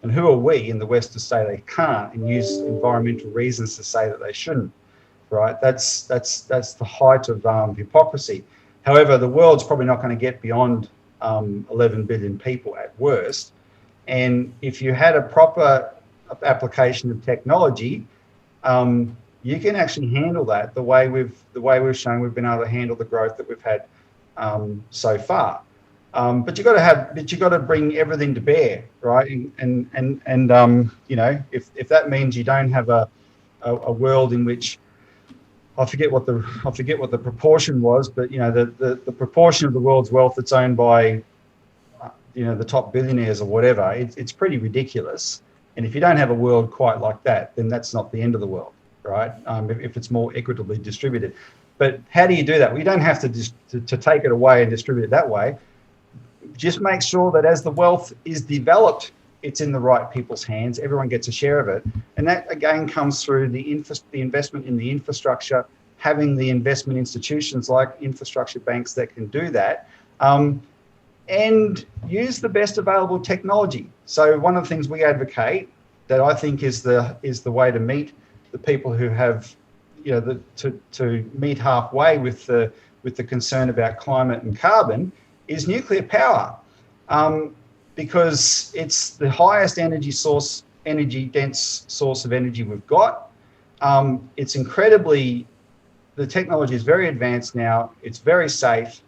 And who are we in the West to say they can't and use environmental reasons to say that they shouldn't, right? That's the height of hypocrisy. However, the world's probably not going to get beyond 11 billion people at worst. And if you had a proper application of technology, you can actually handle that the way we've shown we've been able to handle the growth that we've had so far. But you got to bring everything to bear, right? And you know, if that means you don't have a world in which I forget what the proportion was, but you know, the proportion of the world's wealth that's owned by you know, the top billionaires or whatever, it's pretty ridiculous. And if you don't have a world quite like that, then that's not the end of the world, right? If it's more equitably distributed. But how do you do that? Well, you don't have to take it away and distribute it that way. Just make sure that as the wealth is developed, it's in the right people's hands. Everyone gets a share of it. And that, again, comes through the investment in the infrastructure, having the investment institutions like infrastructure banks that can do that, and use the best available technology. So one of the things we advocate that I think is the way to meet the people who have, you know, to meet halfway with the concern about climate and carbon is nuclear power, because it's the highest energy dense source of energy we've got. It's incredibly, the technology is very advanced now. It's very safe.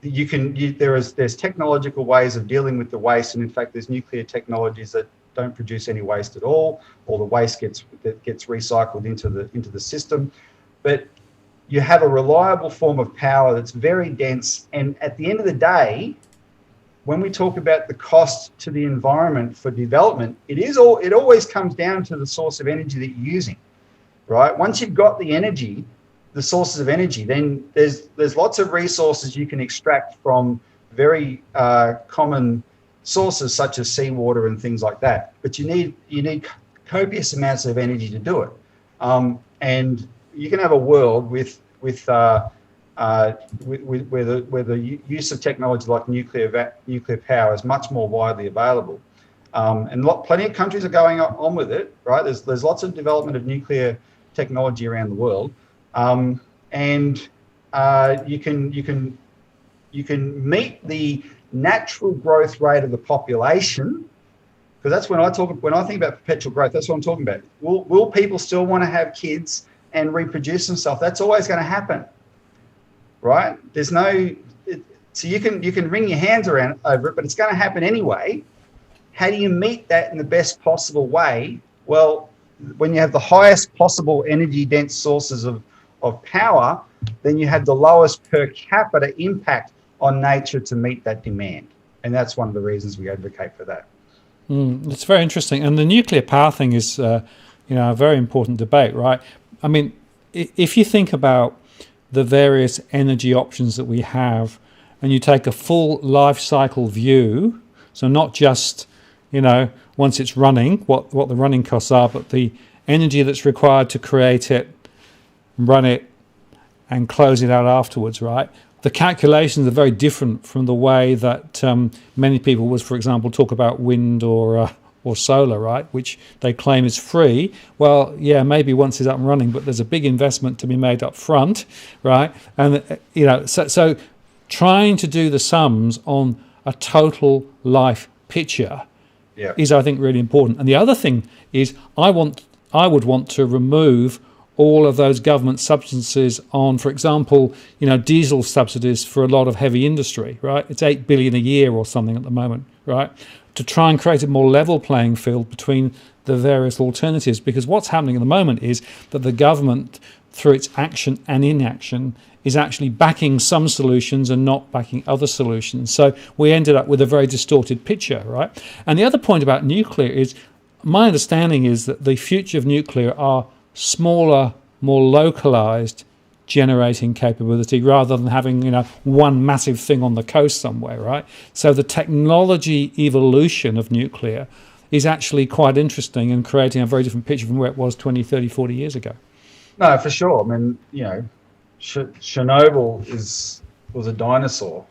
There's technological ways of dealing with the waste, and in fact, there's nuclear technologies that don't produce any waste at all. All the waste gets recycled into the system. But you have a reliable form of power that's very dense, and at the end of the day, when we talk about the cost to the environment for development, it always comes down to the source of energy that you're using, right? Once you've got the energy, the sources of energy, then there's lots of resources you can extract from very common sources such as seawater and things like that. But you need copious amounts of energy to do it, and you can have a world where the use of technology like nuclear power is much more widely available, and plenty of countries are going on with it. Right? There's lots of development of nuclear technology around the world, and you can meet the natural growth rate of the population, because that's when I think about perpetual growth. That's what I'm talking about. Will people still want to have kids and reproduce themselves? That's always going to happen, right? So you can wring your hands around over it, but it's going to happen anyway. How do you meet that in the best possible way? Well, when you have the highest possible energy dense sources of power, then you have the lowest per capita impact on nature to meet that demand. And that's one of the reasons we advocate for that. It's very interesting. And the nuclear power thing is, a very important debate, right? I mean, if you think about the various energy options that we have, and you take a full life cycle view, so not just, once it's running, what the running costs are, but the energy that's required to create it, run it, and close it out afterwards, right? The calculations are very different from the way that many people would, for example, talk about wind or solar, right, which they claim is free. Well, yeah, maybe once it's up and running, but there's a big investment to be made up front, right? And so trying to do the sums on a total life picture is, I think, really important. And the other thing is, I would want to remove all of those government subsidies on, for example, diesel subsidies for a lot of heavy industry, right? It's $8 billion a year or something at the moment, right? To try and create a more level playing field between the various alternatives, because what's happening at the moment is that the government, through its action and inaction, is actually backing some solutions and not backing other solutions. So we ended up with a very distorted picture, right? And the other point about nuclear is, my understanding is that the future of nuclear are smaller, more localized generating capability rather than having one massive thing on the coast somewhere, right? So the technology evolution of nuclear is actually quite interesting and creating a very different picture from where it was 20, 30, 40 years ago. No, for sure. I mean, Chernobyl was a dinosaur,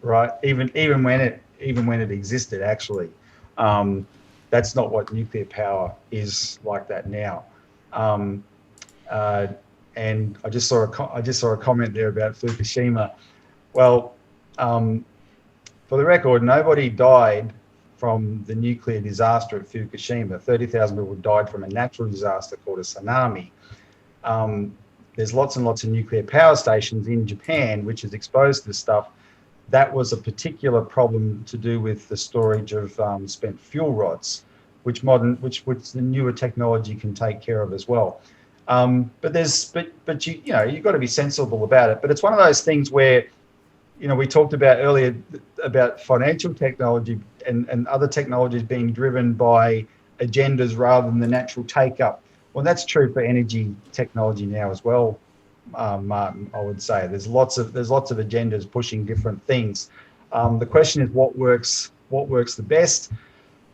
right? Even when it existed, actually. That's not what nuclear power is like that now. Um, and I just saw a comment there about Fukushima. Well, for the record, nobody died from the nuclear disaster at Fukushima. 30,000 people died from a natural disaster called a tsunami. There's lots and lots of nuclear power stations in Japan which is exposed to this stuff. That was a particular problem to do with the storage of spent fuel rods, which the newer technology can take care of as well. But you've got to be sensible about it. But it's one of those things where, we talked about earlier about financial technology and other technologies being driven by agendas rather than the natural take-up. Well, that's true for energy technology now as well, Martin. I would say there's lots of agendas pushing different things. The question is what works the best.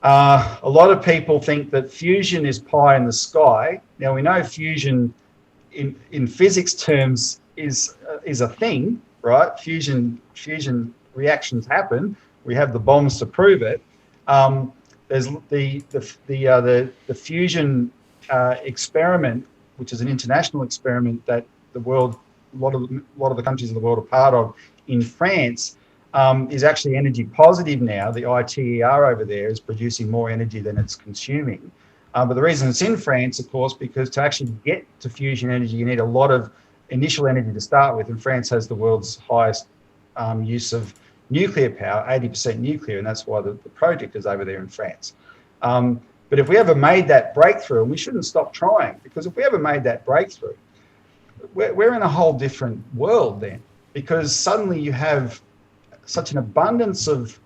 A lot of people think that fusion is pie in the sky. Now we know fusion, in physics terms, is a thing, right? Fusion reactions happen. We have the bombs to prove it. There's the fusion experiment, which is an international experiment that a lot of the countries of the world are part of. In France, is actually energy positive now. The ITER over there is producing more energy than it's consuming. But the reason it's in France, of course, because to actually get to fusion energy, you need a lot of initial energy to start with. And France has the world's highest use of nuclear power, 80% nuclear, and that's why the project is over there in France. But if we ever made that breakthrough, and we shouldn't stop trying, because if we ever made that breakthrough, we're in a whole different world then, because suddenly you have such an abundance of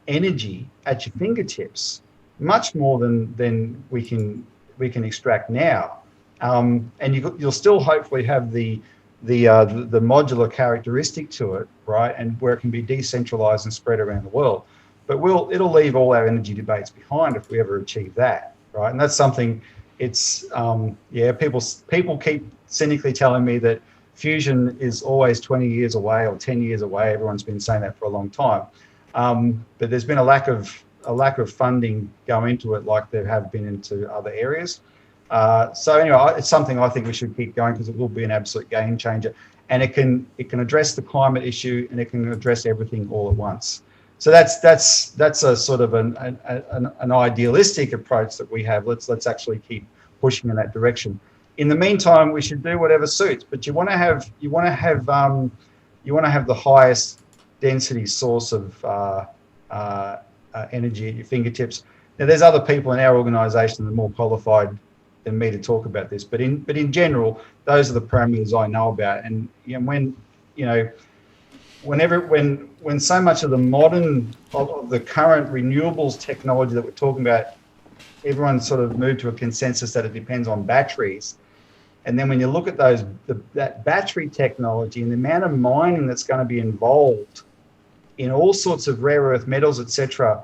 energy at your fingertips, much more than we can extract now, and you'll still hopefully have the modular characteristic to it, right, and where it can be decentralized and spread around the world. But it'll leave all our energy debates behind if we ever achieve that, right? And that's something. It's people keep cynically telling me that fusion is always 20 years away or 10 years away. Everyone's been saying that for a long time, but there's been a lack of funding go into it, like there have been into other areas. So anyway, it's something I think we should keep going, because it will be an absolute game changer, and it can address the climate issue, and it can address everything all at once. So that's a sort of an idealistic approach that we have. Let's actually keep pushing in that direction. In the meantime, we should do whatever suits, but you want to have the highest density source of energy at your fingertips. Now, there's other people in our organisation that are more qualified than me to talk about this, but in general, those are the parameters I know about. And when so much of the modern of the current renewables technology that we're talking about, everyone's sort of moved to a consensus that it depends on batteries. And then when you look at that battery technology and the amount of mining that's going to be involved in all sorts of rare earth metals, etc.,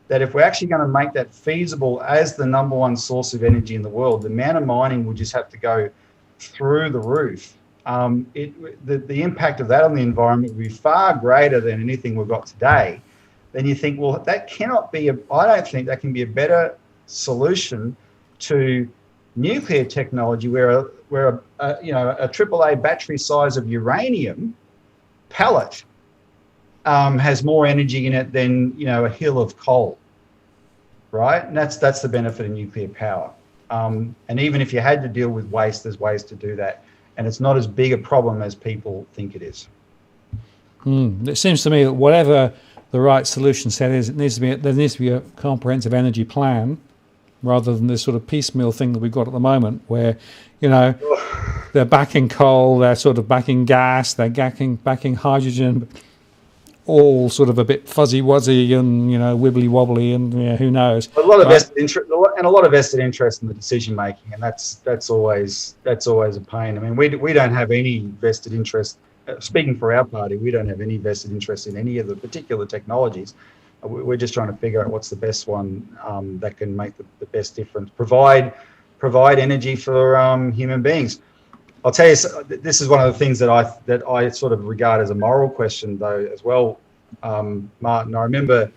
that if we're actually going to make that feasible as the number one source of energy in the world, the amount of mining will just have to go through the roof. The impact of that on the environment will be far greater than anything we've got today. Then you think, well, that cannot be I don't think that can be a better solution to nuclear technology, where a AAA battery size of uranium pellet has more energy in it than a hill of coal, right? And that's the benefit of nuclear power. And even if you had to deal with waste, there's ways to do that, and it's not as big a problem as people think it is. It seems to me that whatever the right solution set is, there needs to be a comprehensive energy plan, rather than this sort of piecemeal thing that we've got at the moment, where they're backing coal, they're sort of backing gas, they're backing hydrogen, all sort of a bit fuzzy wuzzy and wibbly wobbly, and who knows. A lot of vested interest in the decision making, and that's always a pain. I mean, we don't have any vested interest. Speaking for our party, we don't have any vested interest in any of the particular technologies. We're just trying to figure out what's the best one that can make the best difference. Provide energy for human beings. I'll tell you, this is one of the things that I sort of regard as a moral question, though, as well, Martin. I remember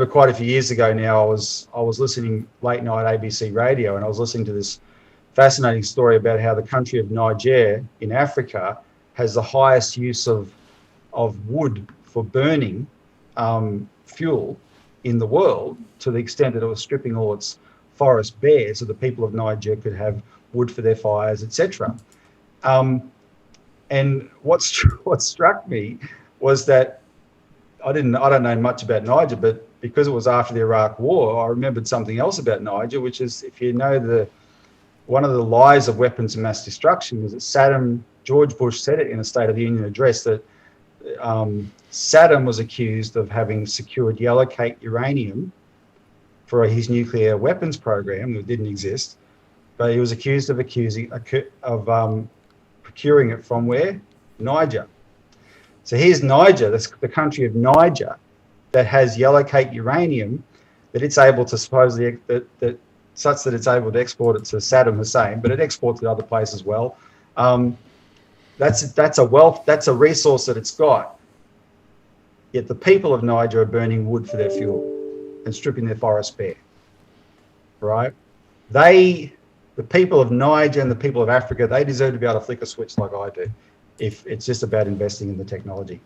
quite a few years ago now, I was listening late night ABC radio, and I was listening to this fascinating story about how the country of Niger in Africa has the highest use of wood for burning fuel in the world, to the extent that it was stripping all its forest bare so the people of Niger could have wood for their fires, etc. And what struck me was that I don't know much about Niger, but because it was after the Iraq War, I remembered something else about Niger, which is, if you know, one of the lies of weapons of mass destruction was that George Bush said it in a State of the Union address, that Saddam was accused of having secured yellowcake uranium for his nuclear weapons program that didn't exist, but he was accused of procuring it from where? Niger. So here's Niger, the country of Niger, that has yellowcake uranium that it's able to supposedly such that it's able to export it to Saddam Hussein, but it exports to other places as well. That's a resource that it's got. Yet the people of Niger are burning wood for their fuel and stripping their forests bare. Right? The people of Niger and the people of Africa, they deserve to be able to flick a switch like I do, if it's just about investing in the technology.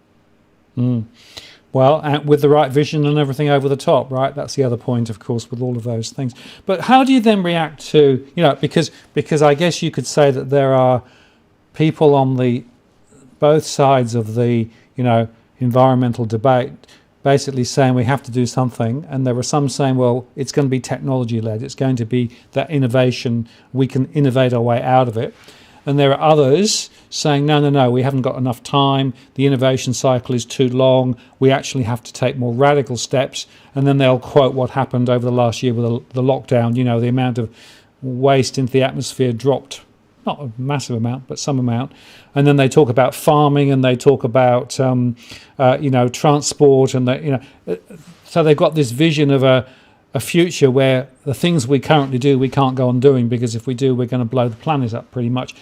Well, and with the right vision and everything over the top, right? That's the other point, of course, with all of those things. But how do you then react to, because I guess you could say that there are people on both sides of the, environmental debate basically saying we have to do something, and there are some saying, well, it's going to be technology-led, it's going to be that innovation, we can innovate our way out of it. And there are others saying, no, we haven't got enough time, the innovation cycle is too long, we actually have to take more radical steps. And then they'll quote what happened over the last year with the lockdown, the amount of waste into the atmosphere dropped, not a massive amount, but some amount. And then they talk about farming, and they talk about, transport, and so they've got this vision of a future where the things we currently do, we can't go on doing, because if we do, we're going to blow the planet up pretty much.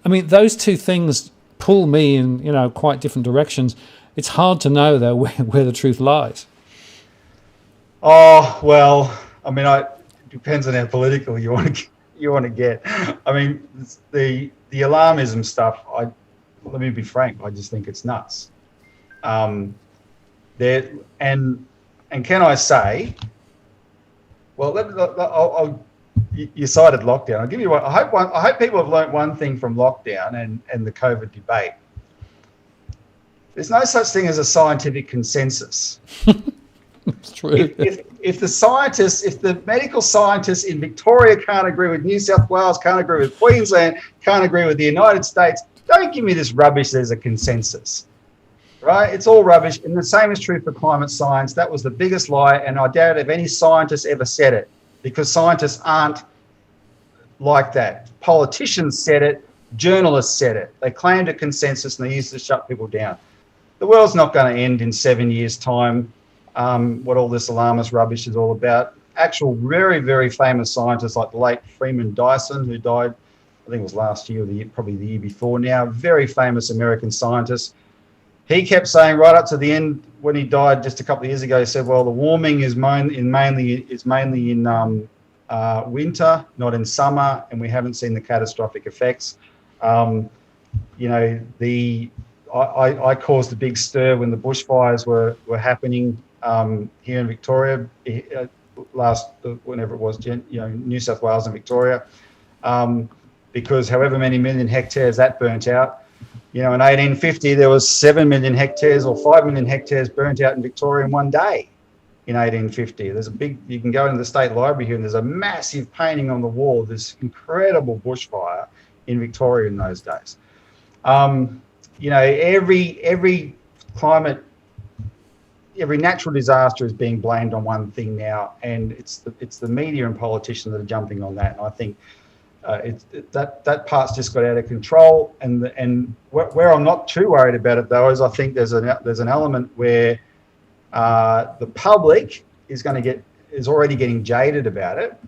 I mean, those two things pull me in, quite different directions. It's hard to know, though, where the truth lies. Oh, well, I mean, it depends on how political you want to get. I mean, the alarmism stuff, let me be frank, I just think it's nuts. And can I say, well, you cited lockdown. I'll give you one. I hope people have learnt one thing from lockdown and the COVID debate. There's no such thing as a scientific consensus. It's true. If the medical scientists in Victoria can't agree with New South Wales, can't agree with Queensland, can't agree with the United States, don't give me this rubbish there's a consensus. Right? It's all rubbish. And the same is true for climate science. That was the biggest lie, and I doubt if any scientist ever said it, because scientists aren't like that. Politicians said it, journalists said it. They claimed a consensus and they used it to shut people down. The world's not going to end in 7 years' time, what all this alarmist rubbish is all about. Actual very, very famous scientists like the late Freeman Dyson, who died, I think it was last year or probably the year before now, very famous American scientist. He kept saying right up to the end, when he died just a couple of years ago, he said, well, the warming is mainly in winter, not in summer, and we haven't seen the catastrophic effects. I caused a big stir when the bushfires were happening here in Victoria whenever it was, New South Wales and Victoria, because however many million hectares that burnt out. In 1850, there was 7 million hectares or 5 million hectares burnt out in Victoria in one day. In 1850, you can go into the State Library here, and there's a massive painting on the wall of this incredible bushfire in Victoria in those days. Every climate, every natural disaster is being blamed on one thing now, and it's the media and politicians that are jumping on that. And I think that part's just got out of control. And where I'm not too worried about it, though, is I think there's an element where the public is already getting jaded about it,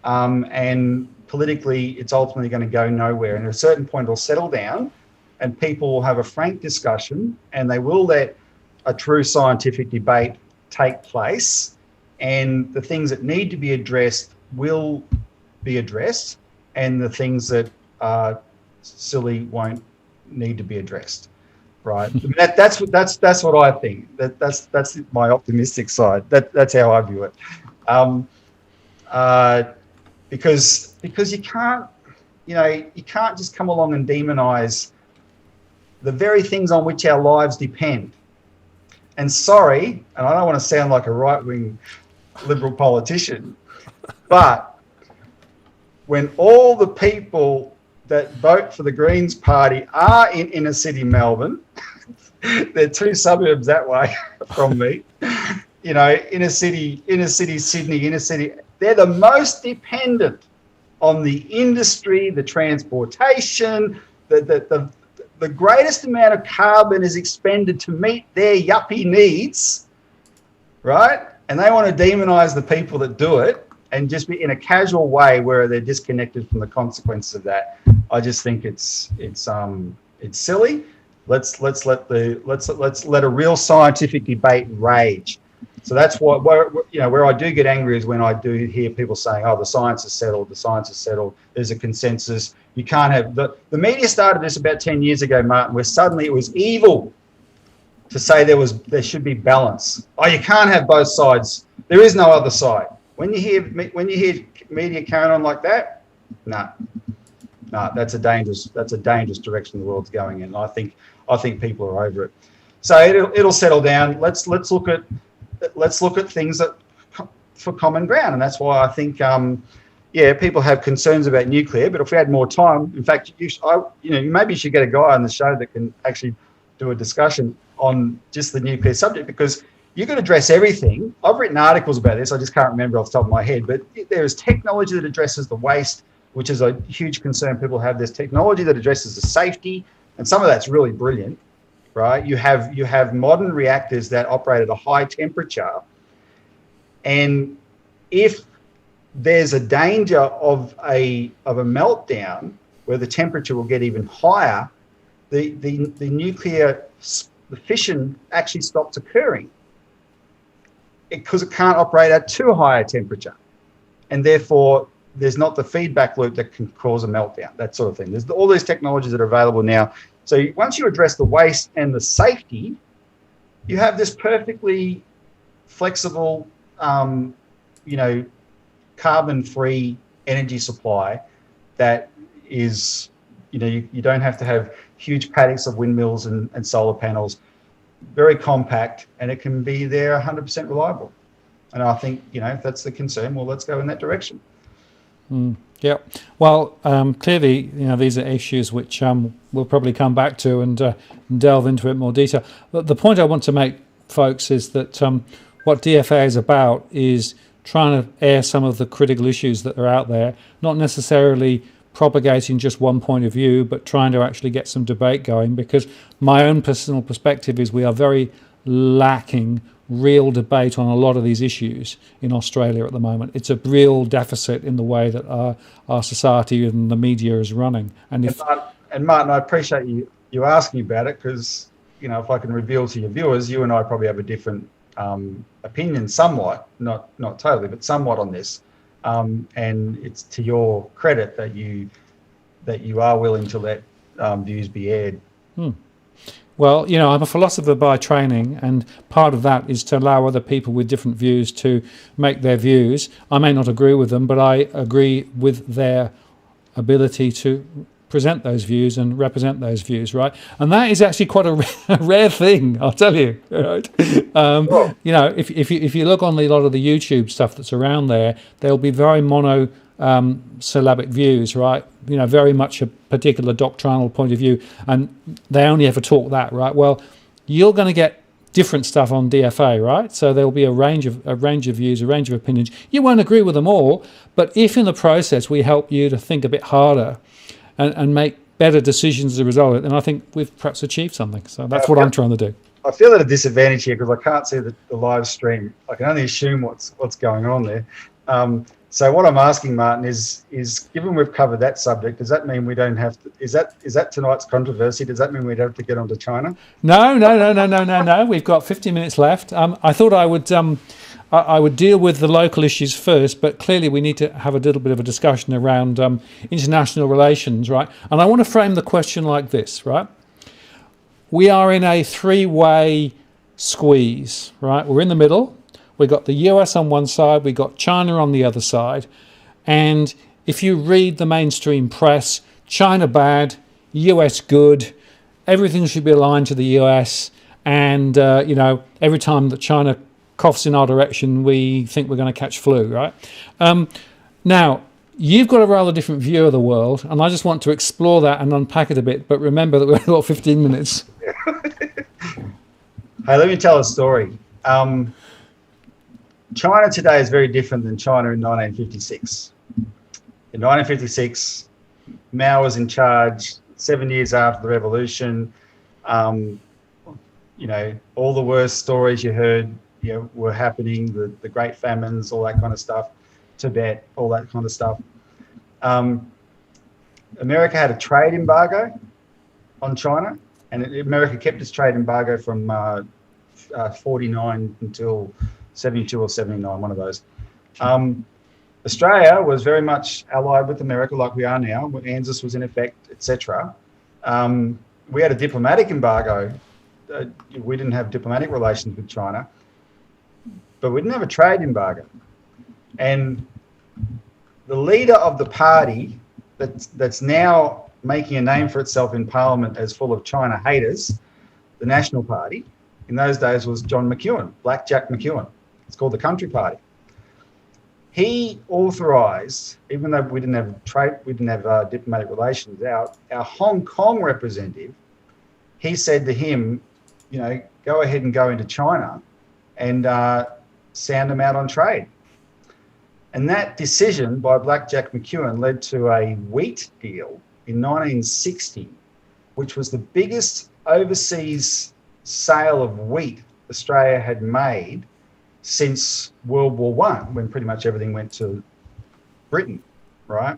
and politically it's ultimately going to go nowhere. And at a certain point it'll settle down, and people will have a frank discussion, and they will let a true scientific debate take place, and the things that need to be addressed will be addressed, and the things that are silly won't need to be addressed. Right. That's what I think. That's my optimistic side. That's how I view it. Because you can't just come along and demonize the very things on which our lives depend. And sorry, and I don't want to sound like a right-wing liberal politician, but when all the people that vote for the Greens party are in inner city Melbourne, they're 2 suburbs that way from me, inner city Sydney, inner city, they're the most dependent on the industry, the transportation, the greatest amount of carbon is expended to meet their yuppie needs, right? And they want to demonize the people that do it and just be in a casual way where they're disconnected from the consequences of that. I just think it's silly. Let's let a real scientific debate rage. So that's where I do get angry is when I do hear people saying, "Oh, the science is settled. The science is settled. There's a consensus. You can't have the media started this about 10 years ago, Martin, where suddenly it was evil to say there should be balance. Oh, you can't have both sides. There is no other side. When you hear media carrying on like that, no, that's a dangerous direction the world's going in. I think people are over it. So it'll settle down. Let's look at things that for common ground, and that's why I think people have concerns about nuclear. But if we had more time, in fact, maybe you should get a guy on the show that can actually do a discussion on just the nuclear subject, because you could address everything. I've written articles about this. I just can't remember off the top of my head. But there is technology that addresses the waste, which is a huge concern people have. There's technology that addresses the safety, and some of that's really brilliant. Right, you have modern reactors that operate at a high temperature, and if there's a danger of a meltdown where the temperature will get even higher, the nuclear fission actually stops occurring because it can't operate at too high a temperature, and therefore there's not the feedback loop that can cause a meltdown. That sort of thing. There's all these technologies that are available now. So once you address the waste and the safety, you have this perfectly flexible, carbon-free energy supply that is, you don't have to have huge paddocks of windmills and solar panels, very compact, and it can be there 100% reliable. And I think, if that's the concern, well, let's go in that direction. Yeah. Well, clearly, these are issues which we'll probably come back to and delve into it in more detail. But the point I want to make, folks, is that what DFA is about is trying to air some of the critical issues that are out there, not necessarily propagating just one point of view, but trying to actually get some debate going, because my own personal perspective is we are very lacking real debate on a lot of these issues in Australia at the moment. It's a real deficit in the way that our society and the media is running. And Martin, I appreciate you asking about it, because if I can reveal to your viewers, you and I probably have a different opinion, somewhat, not totally, but somewhat on this. And it's to your credit that you are willing to let views be aired. Well, I'm a philosopher by training, and part of that is to allow other people with different views to make their views. I may not agree with them, but I agree with their ability to present those views and represent those views, right? And that is actually quite a rare thing, I'll tell you. Right? If you look on a lot of the YouTube stuff that's around there, there'll be very monosyllabic views, right? Very much a particular doctrinal point of view, and they only ever talk that, right? Well, you're going to get different stuff on DFA, right? So there'll be a range of views, a range of opinions. You won't agree with them all, but if in the process we help you to think a bit harder and make better decisions as a result of it, then I think we've perhaps achieved something. So that's what I'm trying to do. I feel at a disadvantage here because I can't see the live stream. I can only assume what's going on there. So what I'm asking, Martin, is given we've covered that subject, does that mean we don't have to? Is that tonight's controversy? Does that mean we'd have to get onto China? No. We've got 50 minutes left. I thought I would I would deal with the local issues first, but clearly we need to have a little bit of a discussion around international relations, right? And I want to frame the question like this, right? We are in a three-way squeeze, right? We're in the middle. We've got the US on one side, we've got China on the other side. And if you read the mainstream press, China bad, US good, everything should be aligned to the US. And, every time that China coughs in our direction, we think we're going to catch flu, right? Now, you've got a rather different view of the world, and I just want to explore that and unpack it a bit. But remember that we've got 15 minutes. Hey, let me tell a story. China today is very different than China in 1956. In 1956, Mao was in charge 7 years after the revolution. All the worst stories you heard were happening, the Great Famines, all that kind of stuff, Tibet, all that kind of stuff. America had a trade embargo on China, and America kept its trade embargo from 49 until 72 or 79, one of those. Australia was very much allied with America like we are now. ANZUS was in effect, etc. We had a diplomatic embargo. We didn't have diplomatic relations with China, but we didn't have a trade embargo. And the leader of the party that's now making a name for itself in Parliament as full of China haters, the National Party, in those days was John McEwen, Black Jack McEwen. It's called the Country Party. He authorised, even though we didn't have trade, we didn't have diplomatic relations, our Hong Kong representative, he said to him, go ahead and go into China and sound them out on trade. And that decision by Black Jack McEwen led to a wheat deal in 1960, which was the biggest overseas sale of wheat Australia had made since World War I, when pretty much everything went to Britain, right?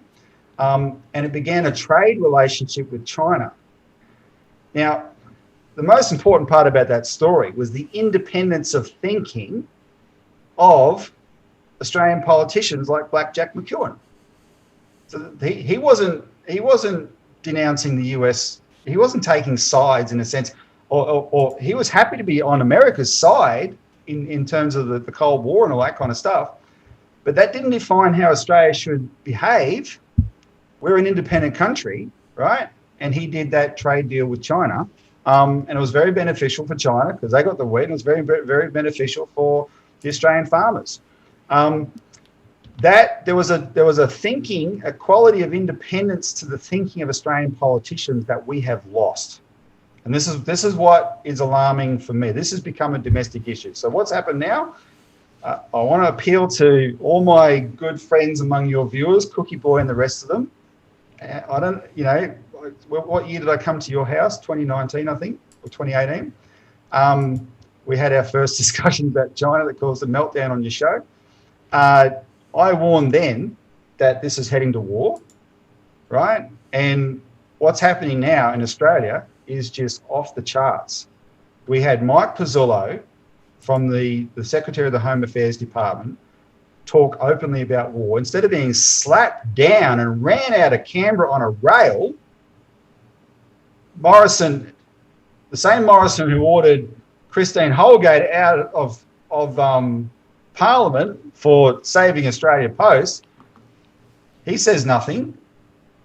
And it began a trade relationship with China. Now, the most important part about that story was the independence of thinking of Australian politicians like Black Jack McEwen. So he wasn't denouncing the US. He wasn't taking sides in a sense, or he was happy to be on America's side in terms of the Cold War and all that kind of stuff. But that didn't define how Australia should behave. We're an independent country, right? And he did that trade deal with China. And it was very beneficial for China because they got the wheat, and it was very, very, very beneficial for the Australian farmers. There was a thinking, a quality of independence to the thinking of Australian politicians that we have lost. And this is what is alarming for me. This has become a domestic issue. So what's happened now? I want to appeal to all my good friends among your viewers, Cookie Boy and the rest of them. What year did I come to your house? 2019, I think, or 2018. We had our first discussion about China that caused a meltdown on your show. I warned then that this is heading to war, right? And what's happening now in Australia is just off the charts. We had Mike Pizzullo from the Secretary of the Home Affairs Department talk openly about war. Instead of being slapped down and ran out of Canberra on a rail, Morrison, the same Morrison who ordered Christine Holgate out of Parliament for saving Australia Post, he says nothing,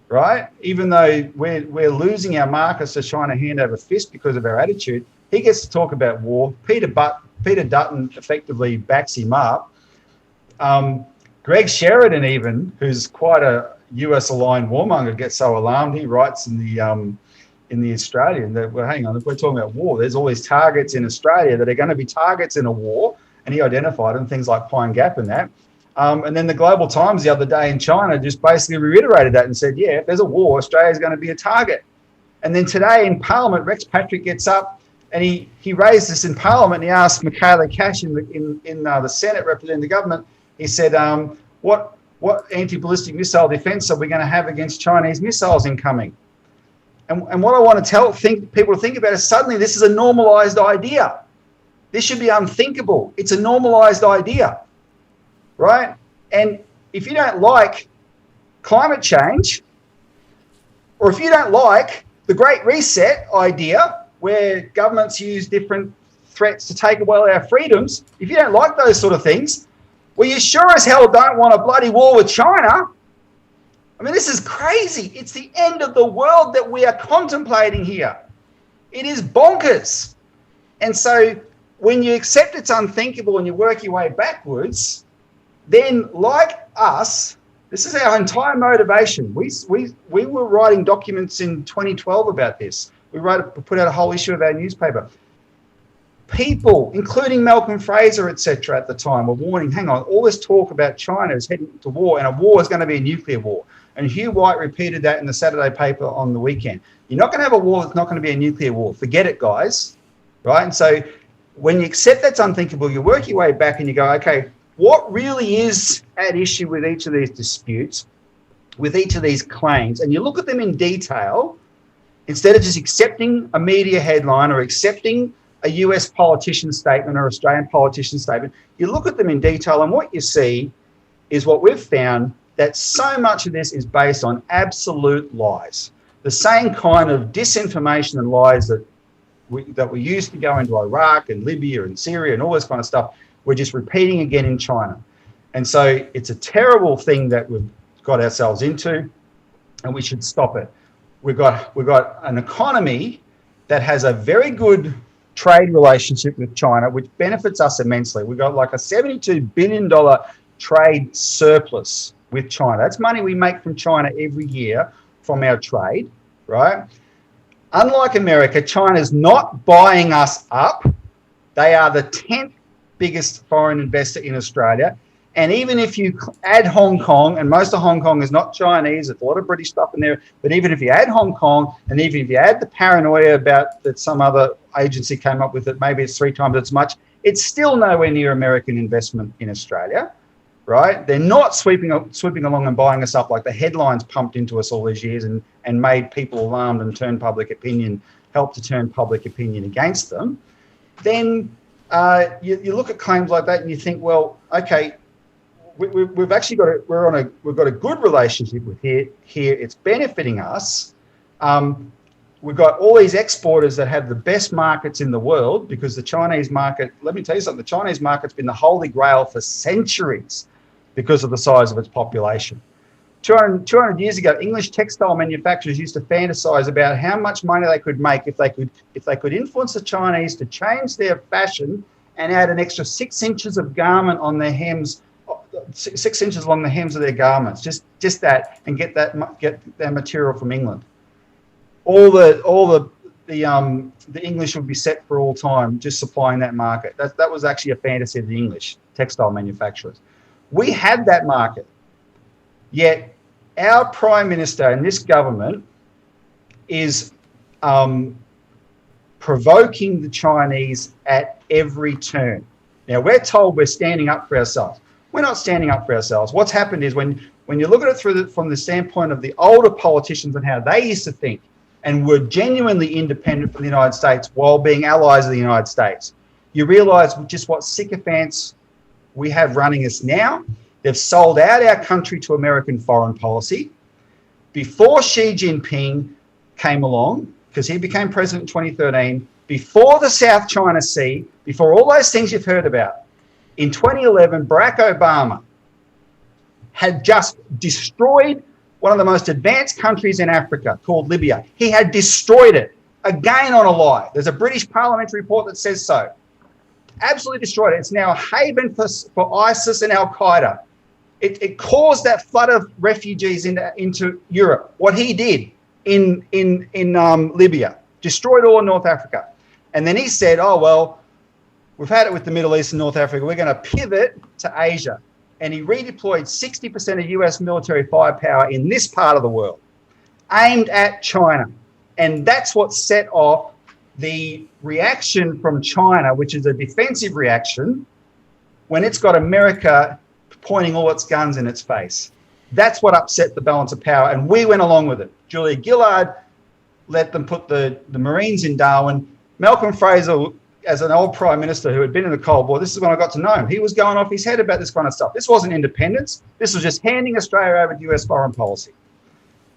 right? Even though we're losing our markets to China hand over fist because of our attitude, he gets to talk about war. Peter Dutton effectively backs him up. Greg Sheridan, even, who's quite a US-aligned warmonger, gets so alarmed. He writes in the Australian that, well, hang on, if we're talking about war, there's all these targets in Australia that are going to be targets in a war, and he identified them, things like Pine Gap and that. And then the Global Times the other day in China just basically reiterated that and said, yeah, if there's a war, Australia's going to be a target. And then today in Parliament, Rex Patrick gets up and he raised this in Parliament, and he asked Michaela Cash in the Senate representing the government, he said, what anti-ballistic missile defence are we going to have against Chinese missiles incoming? And what I want to tell people to think about is suddenly this is a normalised idea. This should be unthinkable. It's a normalized idea, right? And if you don't like climate change, or if you don't like the Great Reset idea, where governments use different threats to take away our freedoms, if you don't like those sort of things, well, you sure as hell don't want a bloody war with China. I mean, this is crazy. It's the end of the world that we are contemplating here. It is bonkers. And so when you accept it's unthinkable and you work your way backwards, then like us, this is our entire motivation. We were writing documents in 2012 about this. We put out a whole issue of our newspaper. People, including Malcolm Fraser, etc., at the time, were warning, hang on, all this talk about China is heading to war, and a war is going to be a nuclear war. And Hugh White repeated that in the Saturday paper on the weekend. You're not going to have a war that's not going to be a nuclear war. Forget it, guys. Right? And so when you accept that's unthinkable, you work your way back and you go, okay, what really is at issue with each of these disputes, with each of these claims, and you look at them in detail, instead of just accepting a media headline or accepting a US politician statement or Australian politician statement, you look at them in detail, and what you see is what we've found, that so much of this is based on absolute lies. The same kind of disinformation and lies that we used to go into Iraq and Libya and Syria and all this kind of stuff, we're just repeating again in China. And so it's a terrible thing that we've got ourselves into, and we should stop it. We've got an economy that has a very good trade relationship with China, which benefits us immensely. We've got like a $72 billion trade surplus with China. That's money we make from China every year from our trade, right? Unlike America, China's not buying us up. They are the 10th biggest foreign investor in Australia. And even if you add Hong Kong, and most of Hong Kong is not Chinese, there's a lot of British stuff in there, but even if you add Hong Kong, and even if you add the paranoia about that some other agency came up with that maybe it's 3 times as much, it's still nowhere near American investment in Australia, right? They're not sweeping along and buying us up like the headlines pumped into us all these years and made people alarmed and helped to turn public opinion against them. Then you look at claims like that and you think, well, okay, we've actually got we've got a good relationship with here. It's benefiting us. We've got all these exporters that have the best markets in the world, because the Chinese market, let me tell you something, the Chinese market's been the holy grail for centuries because of the size of its population. 200 years ago, English textile manufacturers used to fantasize about how much money they could make if they could influence the Chinese to change their fashion and add an extra 6 inches of garment on their hems, 6 inches along the hems of their garments, just that, and get their material from England. All the English would be set for all time, just supplying that market. That was actually a fantasy of the English textile manufacturers. We had that market, yet our Prime Minister and this government is provoking the Chinese at every turn. Now, we're told we're standing up for ourselves. We're not standing up for ourselves. What's happened is when you look at it from the standpoint of the older politicians and how they used to think and were genuinely independent from the United States while being allies of the United States, you realise just what sycophants we have running us now. They've sold out our country to American foreign policy. Before Xi Jinping came along, because he became president in 2013, before the South China Sea, before all those things you've heard about, in 2011, Barack Obama had just destroyed one of the most advanced countries in Africa called Libya. He had destroyed it, again on a lie. There's a British parliamentary report that says so. Absolutely destroyed it. It's now a haven for ISIS and Al-Qaeda. It caused that flood of refugees into Europe. What he did in Libya, destroyed all of North Africa. And then he said, oh, well, we've had it with the Middle East and North Africa. We're going to pivot to Asia. And he redeployed 60% of US military firepower in this part of the world, aimed at China. And that's what set off the reaction from China, which is a defensive reaction, when it's got America pointing all its guns in its face. That's what upset the balance of power, and we went along with it. Julia Gillard let them put the Marines in Darwin. Malcolm Fraser as an old prime minister who had been in the Cold War, this is when I got to know him. He was going off his head about this kind of stuff. This wasn't independence. This was just handing Australia over to US foreign policy.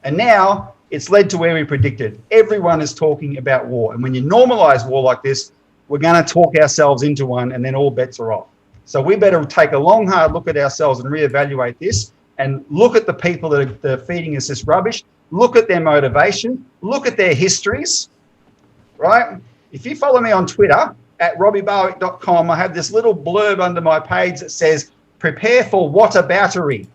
And now it's led to where we predicted. Everyone is talking about war. And when you normalise war like this, we're going to talk ourselves into one, and then all bets are off. So we better take a long, hard look at ourselves and reevaluate this, and look at the people that are feeding us this rubbish. Look at their motivation. Look at their histories, right? If you follow me on Twitter at robbiebarwick.com, I have this little blurb under my page that says, prepare for whataboutery.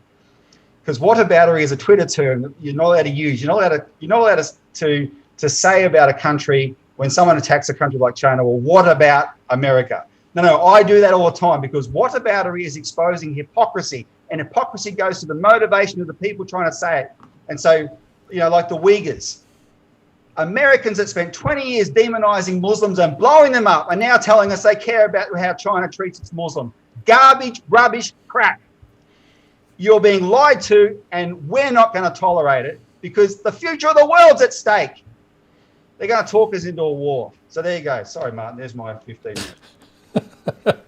Because whataboutery is a Twitter term that you're not allowed to use. You're not allowed to say about a country when someone attacks a country like China, well, what about America? No, I do that all the time, because whataboutery is exposing hypocrisy, and hypocrisy goes to the motivation of the people trying to say it. And so, like the Uyghurs, Americans that spent 20 years demonizing Muslims and blowing them up are now telling us they care about how China treats its Muslim. Garbage, rubbish, crap. You're being lied to, and we're not going to tolerate it, because the future of the world's at stake. They're going to talk us into a war. So there you go. Sorry, Martin, there's my 15 minutes.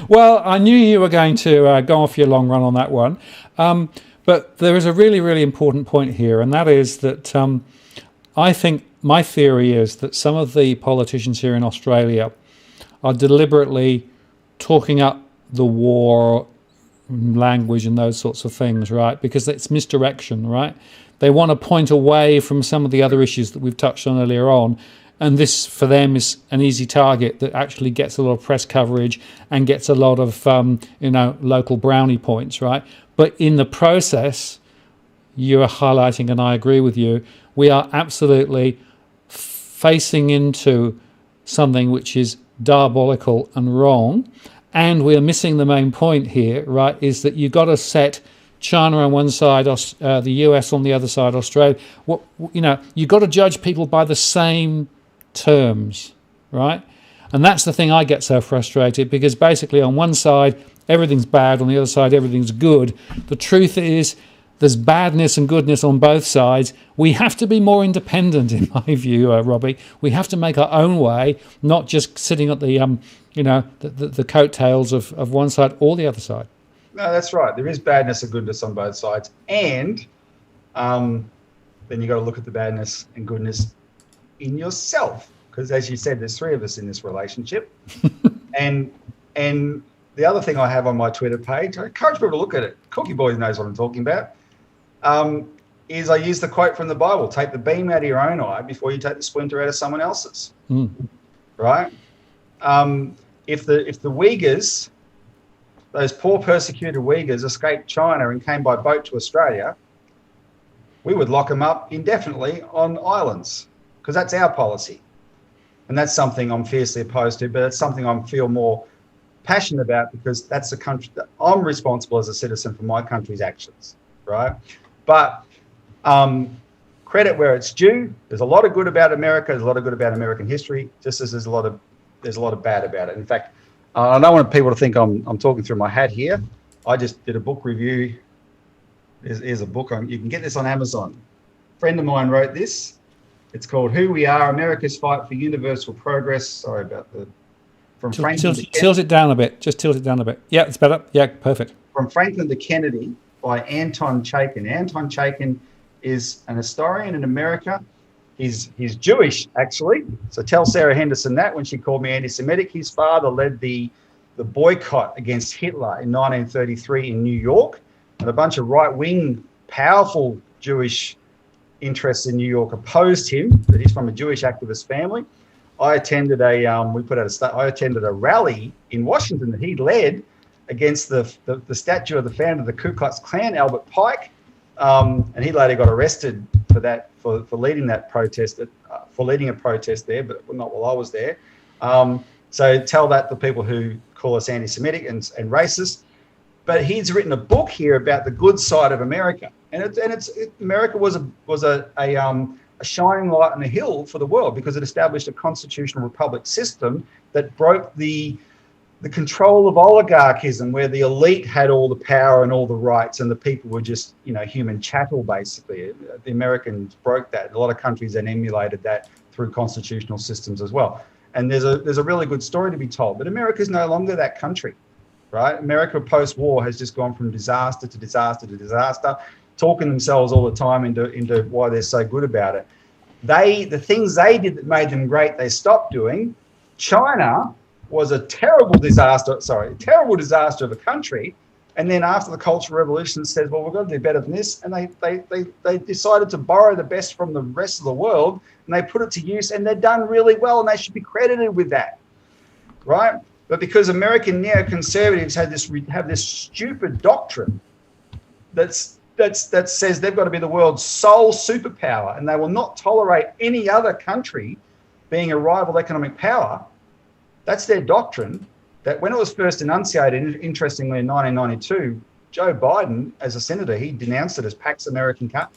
Well, I knew you were going to go off your long run on that one. But there is a really, really important point here, and that is that I think my theory is that some of the politicians here in Australia are deliberately talking up the war language and those sorts of things, right? Because it's misdirection, right? They want to point away from some of the other issues that we've touched on earlier on. And this, for them, is an easy target that actually gets a lot of press coverage and gets a lot of, local brownie points, right? But in the process, you are highlighting, and I agree with you, we are absolutely facing into something which is diabolical and wrong. And we are missing the main point here, right, is that you've got to set China on one side, the US on the other side, Australia. You've got to judge people by the same terms, right? And that's the thing I get so frustrated, because basically on one side everything's bad, on the other side everything's good. The truth is there's badness and goodness on both sides. We have to be more independent, in my view, Robbie. We have to make our own way, not just sitting at the coattails of one side or the other side. No, that's right. There is badness and goodness on both sides, and then you got to look at the badness and goodness in yourself, because as you said, there's three of us in this relationship. and the other thing I have on my Twitter page, I encourage people to look at it. Cookie Boy knows what I'm talking about. Is I use the quote from the Bible: "Take the beam out of your own eye before you take the splinter out of someone else's." Right? If the Uyghurs, those poor persecuted Uyghurs, escaped China and came by boat to Australia, we would lock them up indefinitely on islands, because that's our policy. And that's something I'm fiercely opposed to, but it's something I feel more passionate about, because that's the country that I'm responsible as a citizen for my country's actions, right? But credit where it's due. There's a lot of good about America. There's a lot of good about American history, just as there's a lot of bad about it. In fact, I don't want people to think I'm talking through my hat here. I just did a book review. Here's a book. You can get this on Amazon. A friend of mine wrote this. It's called "Who We Are: America's Fight for Universal Progress." Sorry about the... Tilt it down a bit. Just tilt it down a bit. Yeah, it's better. Yeah, perfect. From Franklin to Kennedy by Anton Chaikin. Anton Chaikin is an historian in America. He's Jewish, actually. So tell Sarah Henderson that when she called me anti-Semitic. His father led the boycott against Hitler in 1933 in New York, and a bunch of right-wing, powerful Jewish interests in New York opposed him. But he's from a Jewish activist family. I attended a rally in Washington that he led against the statue of the founder of the Ku Klux Klan, Albert Pike, and he later got arrested for that, for leading that protest, for leading a protest there, but not while I was there. So tell that to people who call us anti-Semitic and racist. But he's written a book here about the good side of America, and America was a shining light on a hill for the world, because it established a constitutional republic system that broke the control of oligarchism, where the elite had all the power and all the rights, and the people were just, human chattel, basically. The Americans broke that. A lot of countries then emulated that through constitutional systems as well. And there's a really good story to be told. But America's no longer that country, right? America post-war has just gone from disaster to disaster to disaster, talking themselves all the time into why they're so good about it. The things they did that made them great, they stopped doing. China was a terrible disaster of a country. And then after the Cultural Revolution says, well, we've got to do better than this. And they decided to borrow the best from the rest of the world and they put it to use, and they've done really well, and they should be credited with that, right? But because American neoconservatives have this stupid doctrine that says they've got to be the world's sole superpower and they will not tolerate any other country being a rival economic power, that's their doctrine. That when it was first enunciated, interestingly, in 1992, Joe Biden, as a senator, he denounced it as Pax Americana.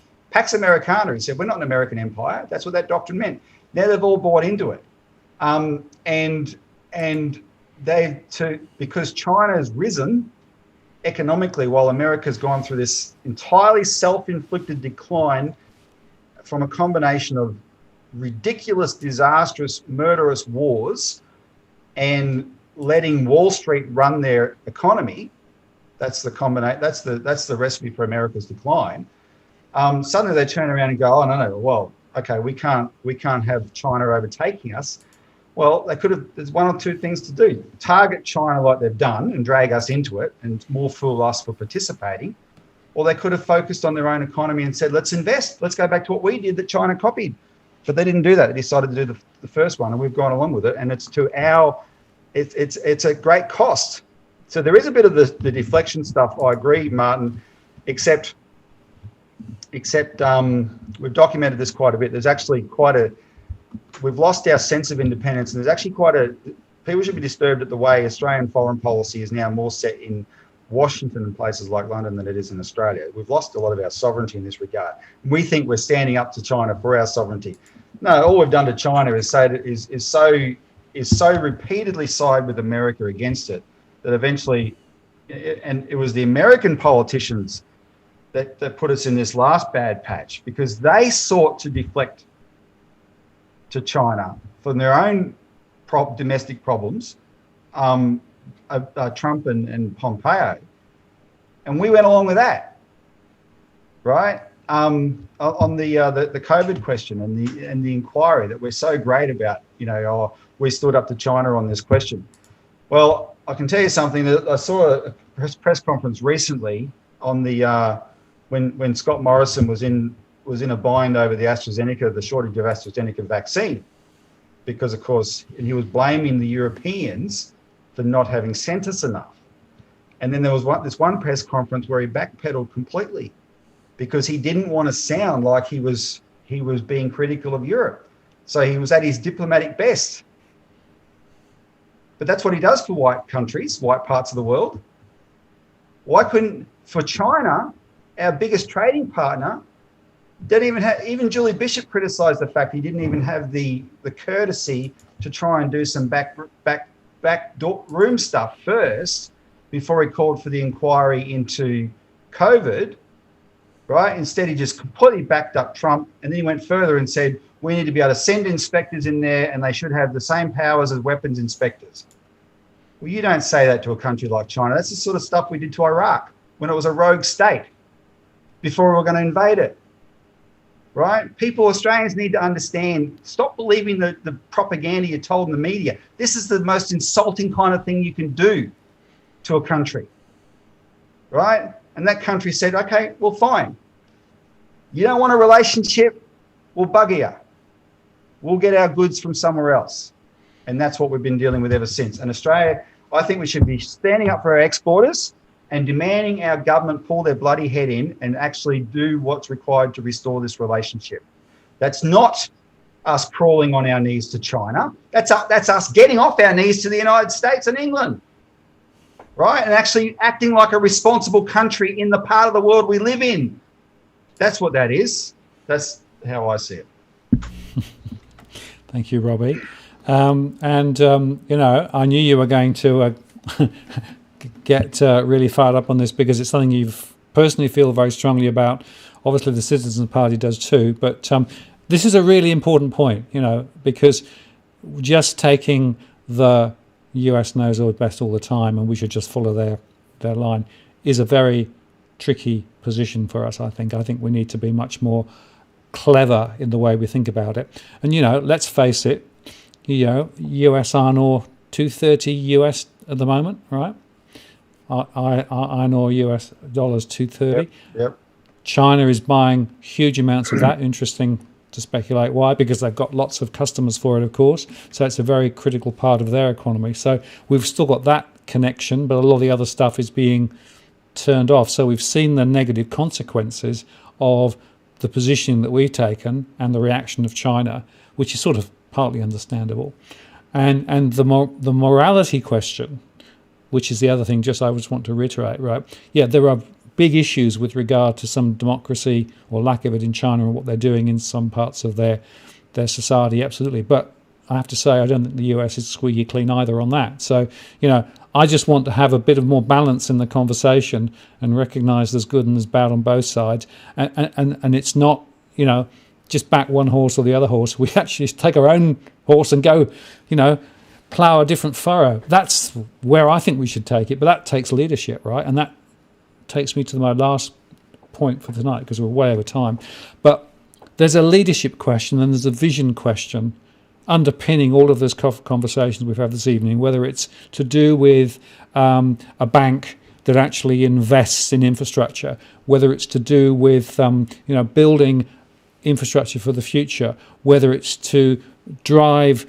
He said, we're not an American empire. That's what that doctrine meant. Now they've all bought into it. Because China has risen economically while America's gone through this entirely self-inflicted decline from a combination of ridiculous, disastrous, murderous wars and letting Wall Street run their economy. That's the recipe for America's decline. Suddenly they turn around and go, oh no, well, okay, we can't have China overtaking us. Well, there's one or two things to do. Target China like they've done and drag us into it and more fool us for participating. Or they could have focused on their own economy and said, let's invest. Let's go back to what we did that China copied. But they didn't do that. They decided to do the first one, and we've gone along with it. And it's a great cost. So there is a bit of the deflection stuff. I agree, Martin, except we've documented this quite a bit. There's actually we've lost our sense of independence, and there's actually people should be disturbed at the way Australian foreign policy is now more set in Washington and places like London than it is in Australia. We've lost a lot of our sovereignty in this regard. We think we're standing up to China for our sovereignty. No, all we've done to China is so repeatedly side with America against it that eventually, and it was the American politicians that put us in this last bad patch because they sought to deflect to China from their own domestic problems, Trump and Pompeo, and we went along with that, right? On the COVID question and the inquiry that we're so great about, we stood up to China on this question. Well, I can tell you something. That I saw a press conference recently on the when Scott Morrison was in a bind over the shortage of AstraZeneca vaccine, because of course he was blaming the Europeans for not having sent us enough. And then there was this one press conference where he backpedaled completely because he didn't want to sound like he was being critical of Europe. So he was at his diplomatic best. But that's what he does for white countries, white parts of the world. Why couldn't, for China, our biggest trading partner, even Julie Bishop criticised the fact he didn't even have the courtesy to try and do some back room stuff first before he called for the inquiry into COVID, right? Instead, he just completely backed up Trump, and then he went further and said, we need to be able to send inspectors in there and they should have the same powers as weapons inspectors. Well, you don't say that to a country like China. That's the sort of stuff we did to Iraq when it was a rogue state before we were going to invade it, right? Australians need to understand, stop believing the propaganda you're told in the media. This is the most insulting kind of thing you can do to a country, right? And that country said, okay, well, fine. You don't want a relationship? We'll bugger you. We'll get our goods from somewhere else. And that's what we've been dealing with ever since. And Australia, I think we should be standing up for our exporters and demanding our government pull their bloody head in and actually do what's required to restore this relationship. That's not us crawling on our knees to China. That's us getting off our knees to the United States and England, right? And actually acting like a responsible country in the part of the world we live in. That's what that is. That's how I see it. Thank you, Robbie. I knew you were going to get really fired up on this because it's something you personally feel very strongly about. Obviously, the Citizens Party does too. But this is a really important point, because just taking the US knows all best all the time and we should just follow their line is a very tricky position for us, I think. I think we need to be much more clever in the way we think about it. And, let's face it, US iron ore, 230 US at the moment, right? Iron ore US dollars, 230. Yep. China is buying huge amounts of that. Interesting to speculate why, because they've got lots of customers for it, of course. So it's a very critical part of their economy. So we've still got that connection, but a lot of the other stuff is being turned off. So we've seen the negative consequences of the positioning that we've taken and the reaction of China, which is sort of partly understandable. And the morality question, which is the other thing, just I just want to reiterate, right? Yeah, there are big issues with regard to some democracy or lack of it in China and what they're doing in some parts of their society, absolutely. But I have to say, I don't think the US is squeaky clean either on that. So, I just want to have a bit of more balance in the conversation and recognise there's good and there's bad on both sides. And it's not, just back one horse or the other horse. We actually take our own horse and go, plough a different furrow. That's where I think we should take it. But that takes leadership, right? And that takes me to my last point for tonight, because we're way over time. But there's a leadership question and there's a vision question underpinning all of those conversations we've had this evening, whether it's to do with a bank that actually invests in infrastructure, whether it's to do with building infrastructure for the future, whether it's to drive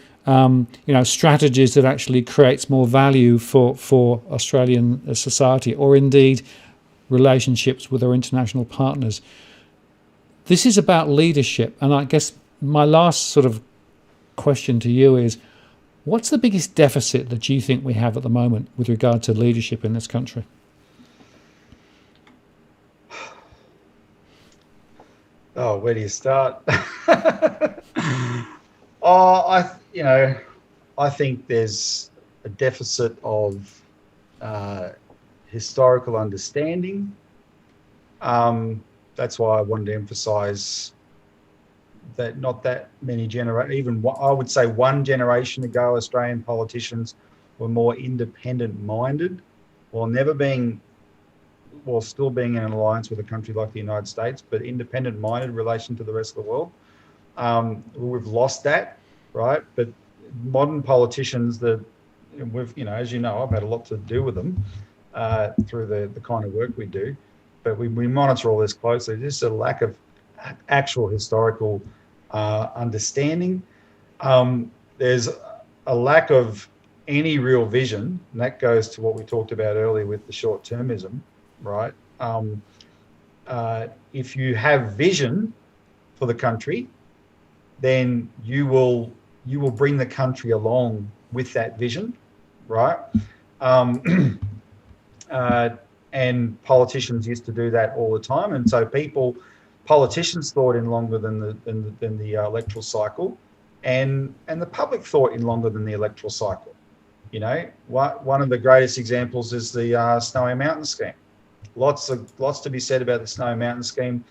strategies that actually creates more value for Australian society, or indeed relationships with our international partners. This is about leadership, and I guess my last sort of question to you is, what's the biggest deficit that you think we have at the moment with regard to leadership in this country? Oh, where do you start? I think there's a deficit of historical understanding. That's why I wanted to emphasize that not that many I would say one generation ago, Australian politicians were more independent-minded, while still being in an alliance with a country like the United States, but independent-minded in relation to the rest of the world. We've lost that, right? But modern politicians that as you know, I've had a lot to do with them through the kind of work we do, but we monitor all this closely. There's a lack of actual historical understanding. There's a lack of any real vision, and that goes to what we talked about earlier with the short-termism, right? If you have vision for the country, then you will bring the country along with that vision, right? And politicians used to do that all the time, and so politicians thought in longer than the electoral cycle, and the public thought in longer than the electoral cycle. One of the greatest examples is the Snowy Mountain scheme. Lots to be said about the Snowy Mountain scheme,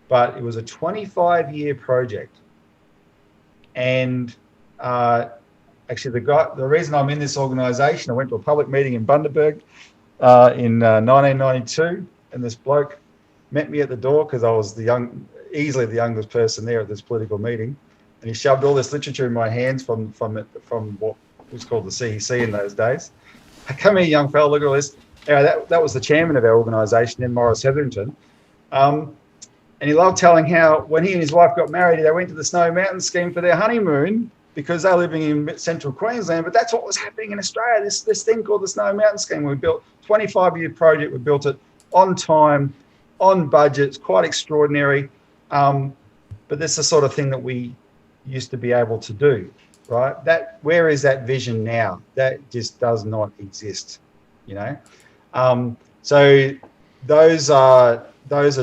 but it was a 25-year project. And actually, the reason I'm in this organisation, I went to a public meeting in Bundaberg in 1992, and this bloke met me at the door because I was easily the youngest person there at this political meeting, and he shoved all this literature in my hands from what was called the CEC in those days. Come here, young fella, look at all this. That was the chairman of our organisation, in Morris Hetherington. And he loved telling how when he and his wife got married, they went to the Snowy Mountain scheme for their honeymoon because they're living in central Queensland. But that's what was happening in Australia, this thing called the Snowy Mountain scheme. We built a 25-year project. We built it on time, on budget. It's quite extraordinary. But this is the sort of thing that we used to be able to do, right? Where is that vision now? That just does not exist, So those are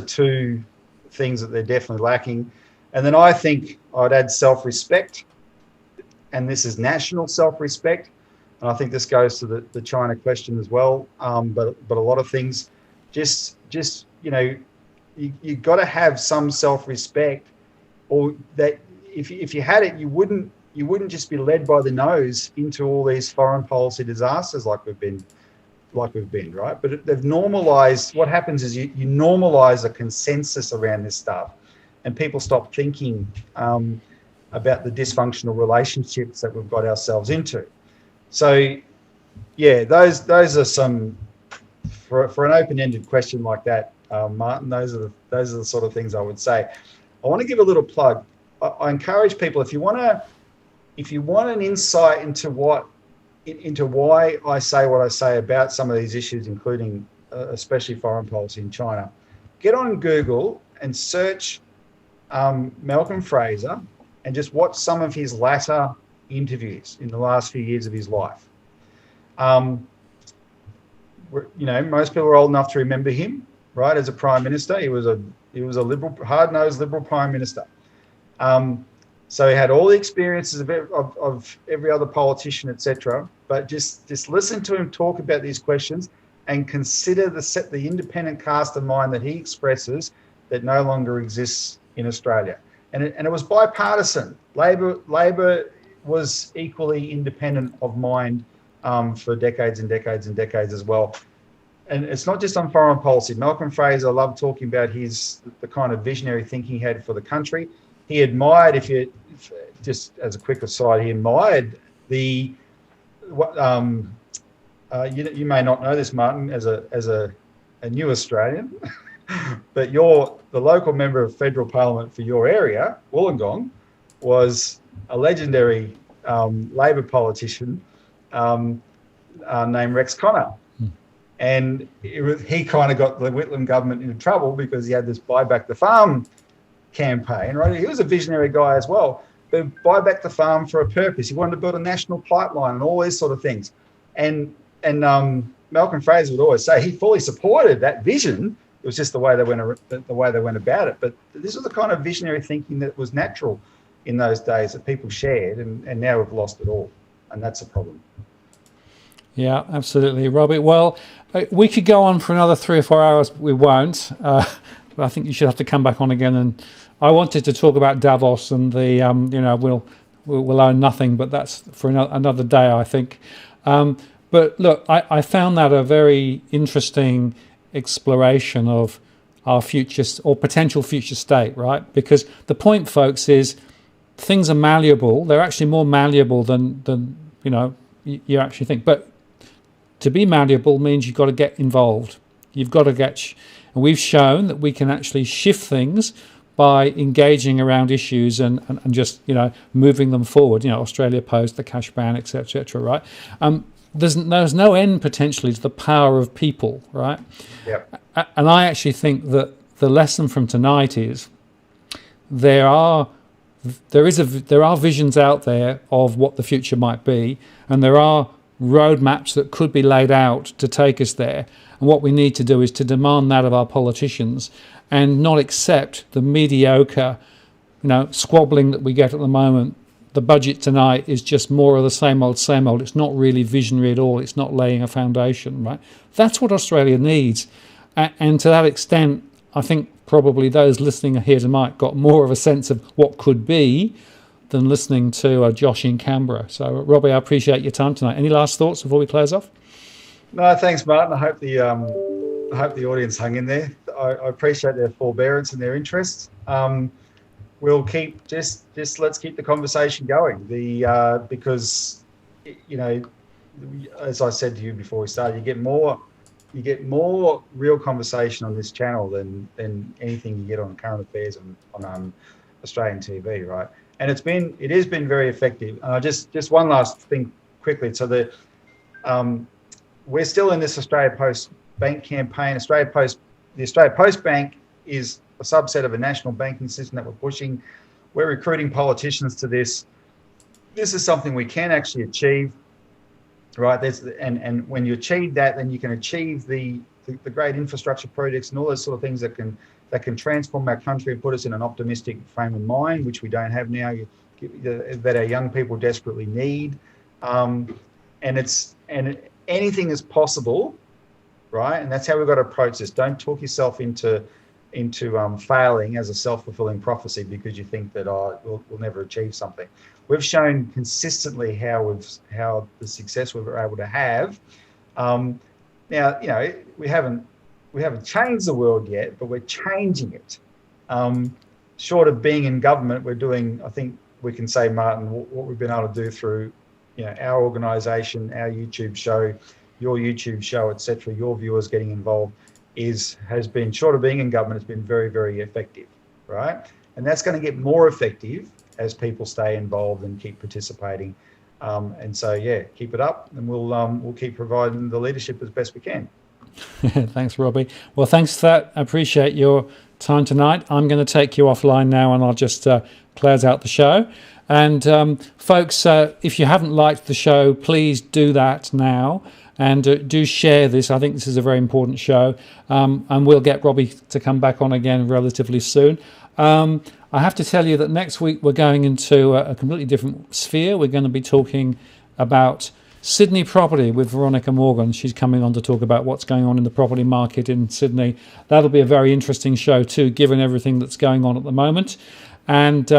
two things that they're definitely lacking. And then I think I'd add self-respect, and this is national self-respect. And I think this goes to the China question as well. But a lot of things, you've got to have some self-respect, or that if you had it, you wouldn't you wouldn't just be led by the nose into all these foreign policy disasters like we've been, right? But they've normalized. What happens is you normalize a consensus around this stuff, and people stop thinking about the dysfunctional relationships that we've got ourselves into. So, yeah, those are some, for an open-ended question like that, Martin. Those are the sort of things I would say. I want to give a little plug. I encourage people, if you want an insight into why I say what I say about some of these issues, including especially foreign policy in China, get on Google and search Malcolm Fraser and just watch some of his latter interviews in the last few years of his life. Most people are old enough to remember him, right? As a prime minister, he was a liberal, hard-nosed liberal prime minister. So he had all the experiences of every other politician, etc. But just listen to him talk about these questions and consider the independent cast of mind that he expresses that no longer exists in Australia. And it was bipartisan. Labor was equally independent of mind for decades and decades and decades as well. And it's not just on foreign policy. Malcolm Fraser, I love talking about the kind of visionary thinking he had for the country. He admired, just as a quick aside, he admired you may not know this, Martin, as a new Australian, but the local member of federal parliament for your area, Wollongong, was a legendary Labor politician named Rex Connor. And he kind of got the Whitlam government into trouble because he had this Buy Back the Farm campaign, right? He was a visionary guy as well, but buy back the farm for a purpose. He wanted to build a national pipeline and all these sort of things. And Malcolm Fraser would always say he fully supported that vision. It was just the way they went about it. But this was the kind of visionary thinking that was natural in those days that people shared, and now we've lost it all, and that's a problem. Yeah, absolutely, Robbie. Well, we could go on for another 3 or 4 hours, but we won't. I think you should have to come back on again. And I wanted to talk about Davos and the, we'll own nothing, but that's for another day, I think. But look, I found that a very interesting exploration of our future or potential future state, right? Because the point, folks, is things are malleable. They're actually more malleable than you actually think. But to be malleable means you've got to get involved. You've got to and we've shown that we can actually shift things by engaging around issues and just moving them forward. Australia Post, the cash ban, etc., right? There's no end potentially to the power of people, right? Yep. And I actually think that the lesson from tonight is there are visions out there of what the future might be, and there are roadmaps that could be laid out to take us there. And what we need to do is to demand that of our politicians and not accept the mediocre, squabbling that we get at the moment. The budget tonight is just more of the same old, same old. It's not really visionary at all. It's not laying a foundation, right? That's what Australia needs. And to that extent, I think probably those listening here tonight got more of a sense of what could be than listening to Josh in Canberra. So, Robbie, I appreciate your time tonight. Any last thoughts before we close off? No, thanks, Martin. I hope the audience hung in there. I appreciate their forbearance and their interest. We'll keep let's keep the conversation going. Because as I said to you before we started, you get more real conversation on this channel than anything you get on current affairs on Australian TV, right? And it has been very effective. Just one last thing quickly. So we're still in this Australia Post Bank campaign. The Australia Post Bank is a subset of a national banking system that we're pushing. We're recruiting politicians to this. This is something we can actually achieve, right? And when you achieve that, then you can achieve the great infrastructure projects and all those sort of things that can transform our country and put us in an optimistic frame of mind, which we don't have now, that our young people desperately need. And anything is possible, right? And that's how we've got to approach this. Don't talk yourself into failing as a self-fulfilling prophecy because you think that we'll never achieve something. We've shown consistently how the success we were able to have. Now, you know, we haven't changed the world yet, but we're changing it. Short of being in government, we're doing, I think we can say, Martin, what we've been able to do through, you know, our organisation, our YouTube show, your YouTube show, etc., your viewers getting involved has been, short of being in government, it's been very, very effective, right? And that's going to get more effective as people stay involved and keep participating. And so, yeah, keep it up, and we'll keep providing the leadership as best we can. Thanks, Robbie. Well, thanks for that. I appreciate your time tonight. I'm going to take you offline now, and I'll just close out the show. And folks, if you haven't liked the show, please do that now, and do share this. I think this is a very important show, and we'll get Robbie to come back on again relatively soon. I have to tell you that next week we're going into a completely different sphere. We're going to be talking about Sydney property with Veronica Morgan. She's coming on to talk about what's going on in the property market in Sydney. That'll be a very interesting show too, given everything that's going on at the moment. And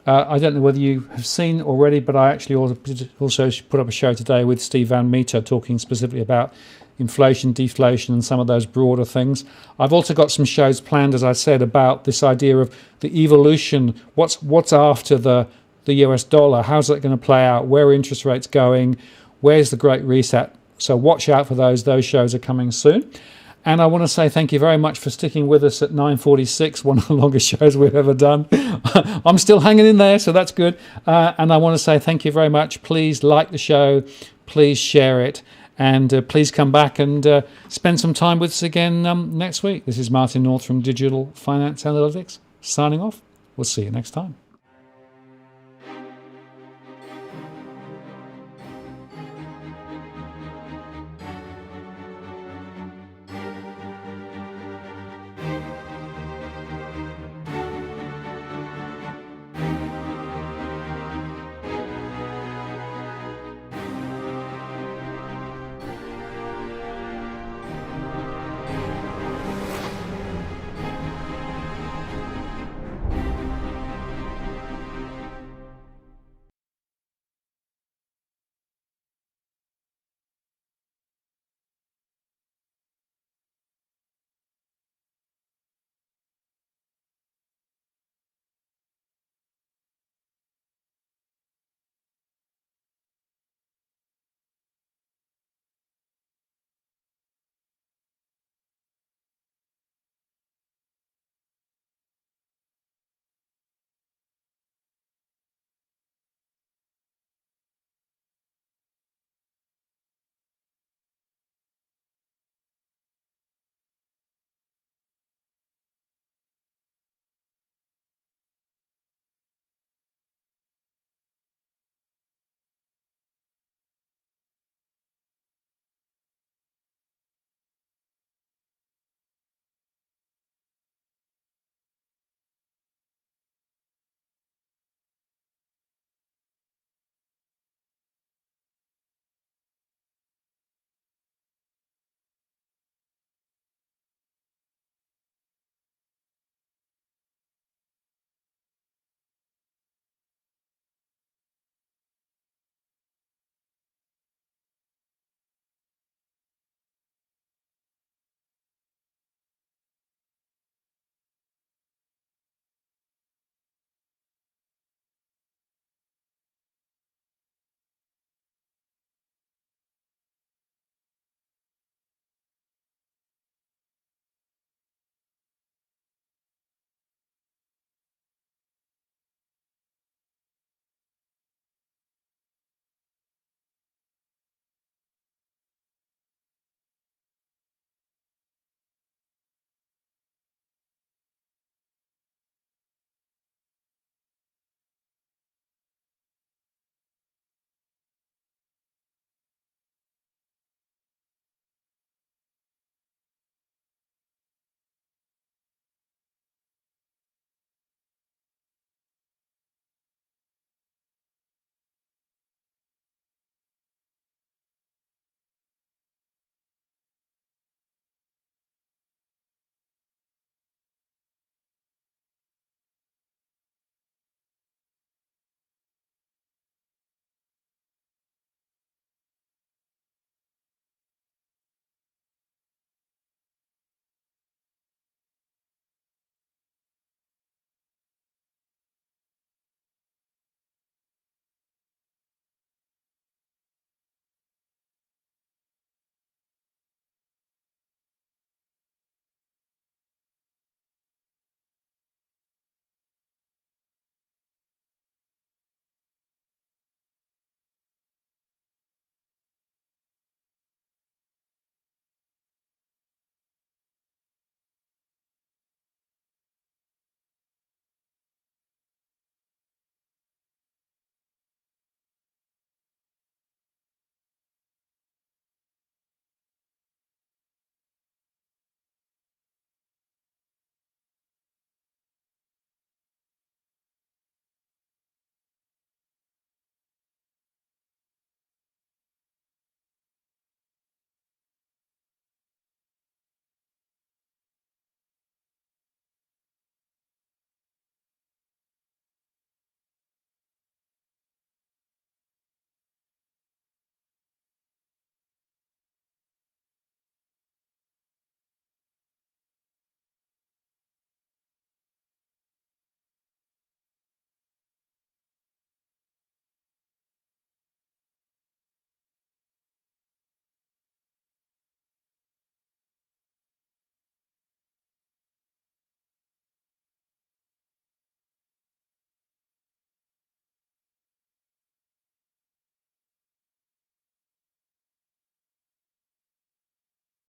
I don't know whether you have seen already, but I actually also put up a show today with Steve Van Meter talking specifically about inflation, deflation, and some of those broader things. I've also got some shows planned, as I said, about this idea of the evolution. What's after the US dollar? How's that going to play out? Where are interest rates going? Where's the Great Reset? So watch out for those. Those shows are coming soon. And I want to say thank you very much for sticking with us at 9:46, one of the longest shows we've ever done. I'm still hanging in there, so that's good. And I want to say thank you very much. Please like the show. Please share it. And please come back and spend some time with us again next week. This is Martin North from Digital Finance Analytics, signing off. We'll see you next time.